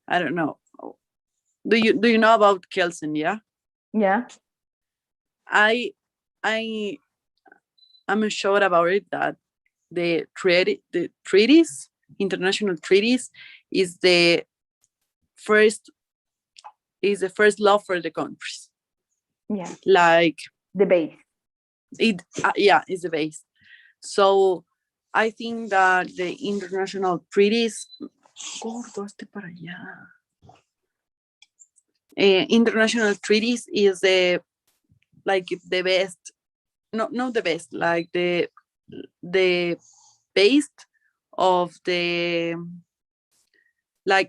I don't know. Do you know about Kelsen? Yeah. Yeah. I'm sure about it that the treaties, international treaties, is the first law for the countries. Yeah. Like the base. It yeah, is the base. So I think that the international treaties. International treaties is the best, not the best, like the base of the I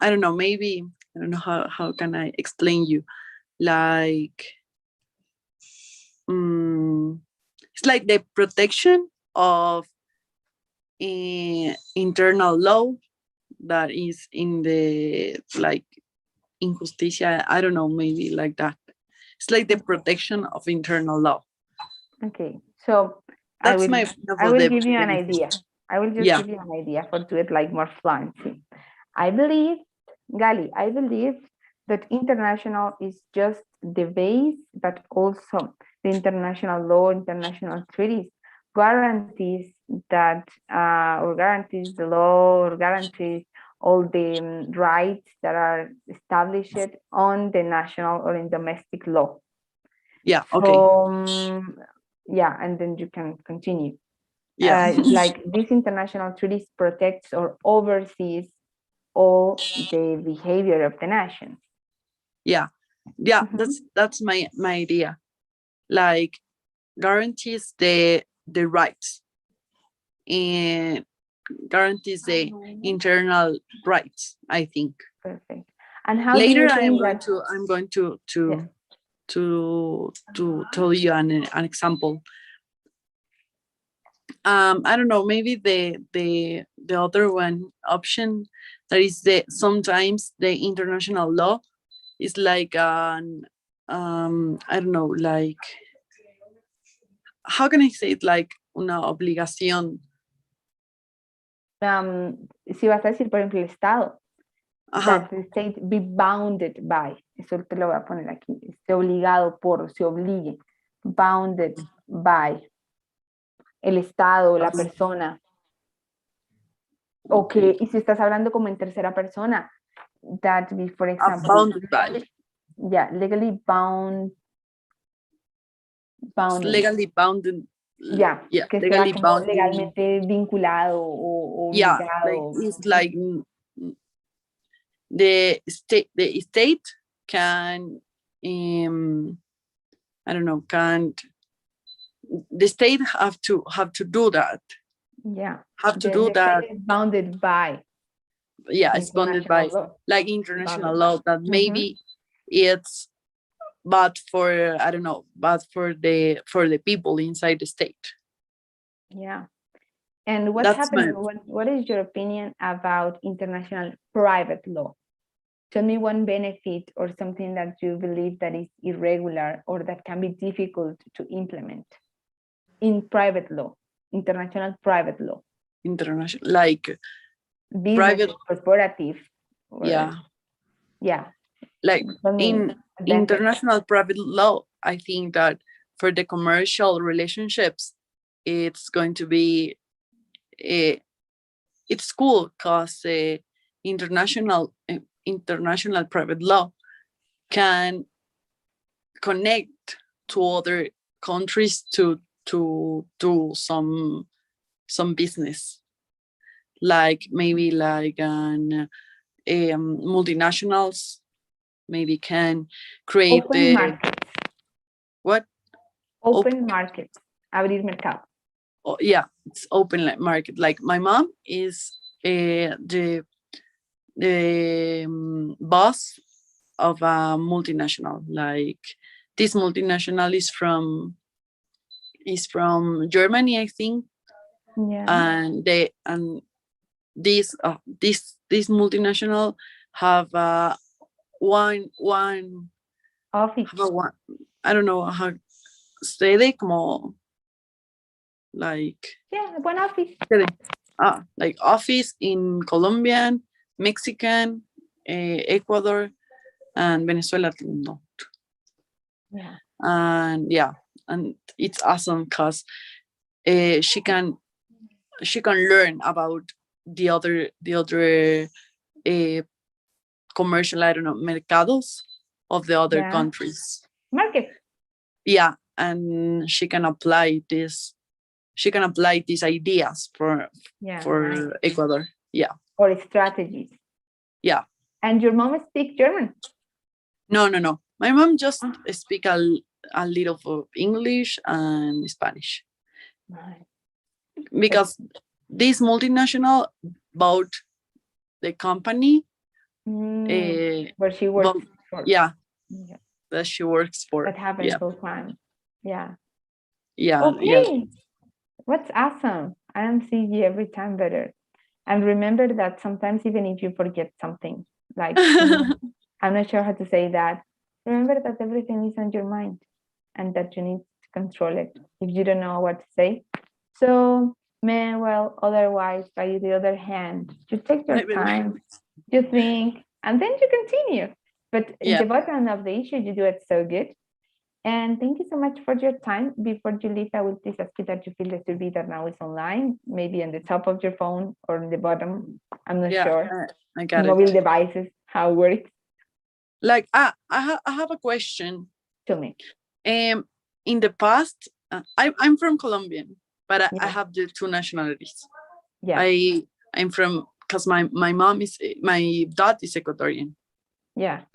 don't know, maybe I don't know how can I explain you, like it's like the protection of internal law that is in the injusticia, I don't know, maybe like that. It's like the protection of internal law. Okay, so That's I will give you an idea. I will just give you an idea for do it like more fluency. I believe, Gali, I believe that international is just the base, but also the international law, international treaties guarantees that or guarantees the law or guarantees all the rights that are established on the national or in domestic law. Yeah. Okay. Yeah, and then you can continue. Yeah. It's like this international treaties protects or oversees all the behavior of the nation. Yeah. That's my idea. Like guarantees the rights and guarantees the internal rights, I think. Perfect. And how Later do you think I'm going to tell you an example. I don't know, maybe the other one option, that is sometimes the international law is like an I don't know, like, how can I say it, like una obligación. si vas a decir, por ejemplo, el Estado, Ajá. that the state be bounded by, eso te lo voy a poner aquí, esté obligado por, se obligue, bounded by, el Estado, la persona. Okay, y si estás hablando como en tercera persona, that be, for example, Bounded by. Yeah, legally bound. Legally bounded. Yeah, que legally sea como bound. legalmente vinculado o Yeah, obligado. like, it's like the state can I don't know, the state have to do that. Yeah. Have to do that. State is bounded by. Yeah, it's bounded by law. like international law that maybe it's bad for, I don't know, bad for the people inside the state. Yeah. And what's happening? What is your opinion about international private law? Tell me one benefit or something that you believe that is irregular or that can be difficult to implement in private law, international private law. International, like business, private, corporative. Yeah. Like in international private law, I think that for the commercial relationships, it's going to be it's cool because international private law can connect to other countries to do some business, like maybe like an multinationals maybe can create open market. What? Open market. Abrir mercado. Oh, yeah, it's open market. Like my mom is the boss of a multinational. Like this multinational is from Germany, I think. Yeah. And this multinational have one office. I don't know how sede como like one office. Like office in Colombian, Mexican, Ecuador, and Venezuela. No. Yeah. And it's awesome because she can learn about the other commercial, I don't know, mercados of the other countries. Market. Yeah, and she can apply these ideas for Ecuador. Yeah. Or strategies. Yeah. And your mom speaks German? No. My mom just speak a little of English and Spanish. Nice. Because this multinational bought the company where she works for. Yeah. That she works for. That happens full time. Yeah. Yeah. Okay. Yeah. What's awesome. I am seeing you every time better. And remember that sometimes even if you forget something, like I'm not sure how to say that, remember that everything is on your mind and that you need to control it if you don't know what to say. So, well, otherwise, by the other hand, you take your time, you think, and then you continue. But in the bottom of the issue, you do it so good. And thank you so much for your time. Before you leave, I will please ask you that you fill the survey that now is online, maybe on the top of your phone or on the bottom. I'm not sure. I got Mobile it. devices, how it works. Like, I have a question. Tell me. In the past, I'm from Colombian, but I Yeah. have the two nationalities. Yeah. I'm from, because my dad is Ecuadorian. Yeah.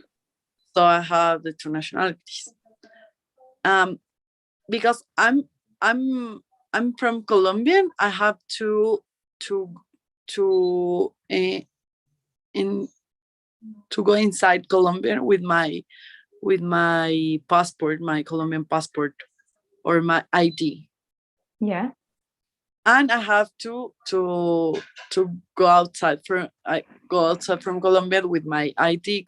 So I have the two nationalities. Because I'm from Colombian, I have to go inside Colombia with my passport, my Colombian passport or my ID. Yeah. And I have to go outside from Colombia with my ID,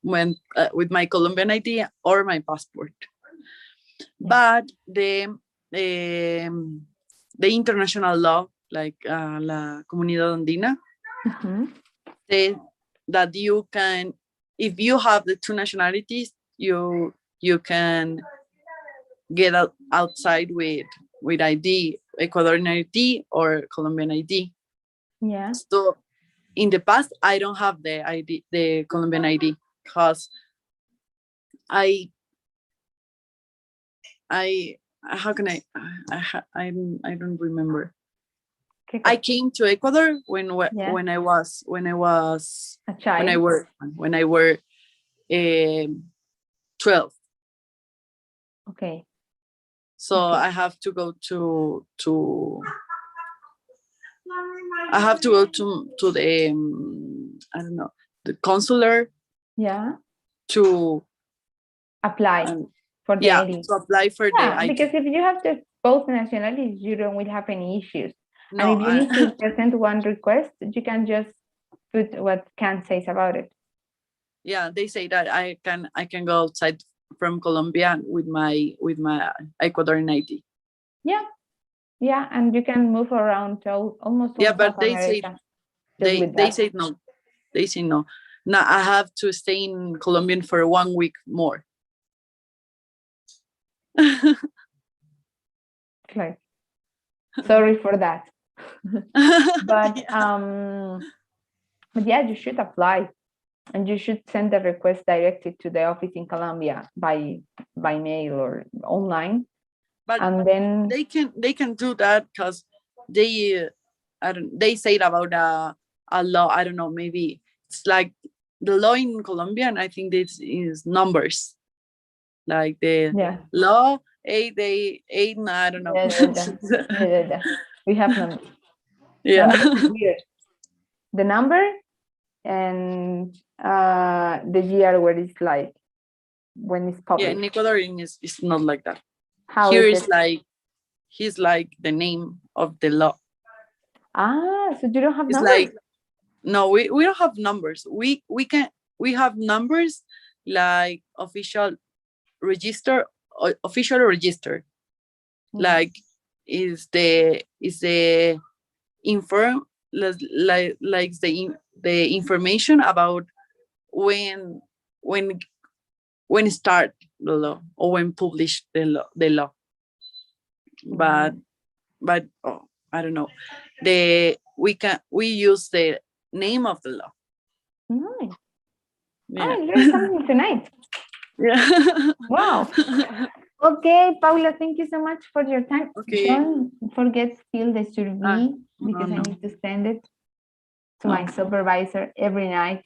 with my Colombian ID or my passport. But the international law, like la Comunidad Andina, says that you can, if you have the two nationalities, you can get outside with ID, Ecuadorian ID or Colombian ID. Yeah. So in the past, I don't have the ID, the Colombian ID, because I how can I don't remember. I came to Ecuador when I was a child. when I were 12. Okay. So I have to go to I have to go to the I don't know, the consular. Yeah. To apply for the ID. To apply for the ID. Because if you have both nationalities, you don't will have any issues. No, and if you need to present one request, you can just put what Can says about it. Yeah, they say that I can go outside from Colombia with my Ecuadorian ID. Yeah, yeah, and you can move around to almost all but South they America. say no. They say no. Now I have to stay in Colombia for 1 week more. Okay. Sorry for that. But yeah, you should apply, and you should send the request directly to the office in Colombia by mail or online. But and then they can do that because they say about a law. I don't know, maybe it's like the law in Colombia, and I think this is numbers, like the law 888. I don't know. Yeah. We have numbers. Yeah. Numbers is weird. The number and the year where it's like when it's published. Yeah, in Ecuador it's not like that. How here is is like he's like the name of the law. So you don't have it's numbers? Like, no, we don't have numbers. We have numbers like official register. Like is the inform like the information about when start the law or when published the law. But I don't know. We use the name of the law. Nice. Yeah. I learned something tonight. Yeah. Wow. Okay, Paula, thank you so much for your time. Okay. Don't forget to fill the survey because I need to send it to my supervisor every night.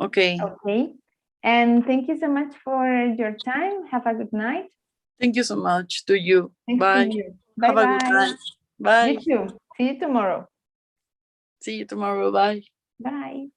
Okay. Okay. And thank you so much for your time. Have a good night. Thank you so much to you. Thanks Bye. to you. Have Bye-bye. a good night. Bye. You too. See you tomorrow. See you tomorrow. Bye. Bye.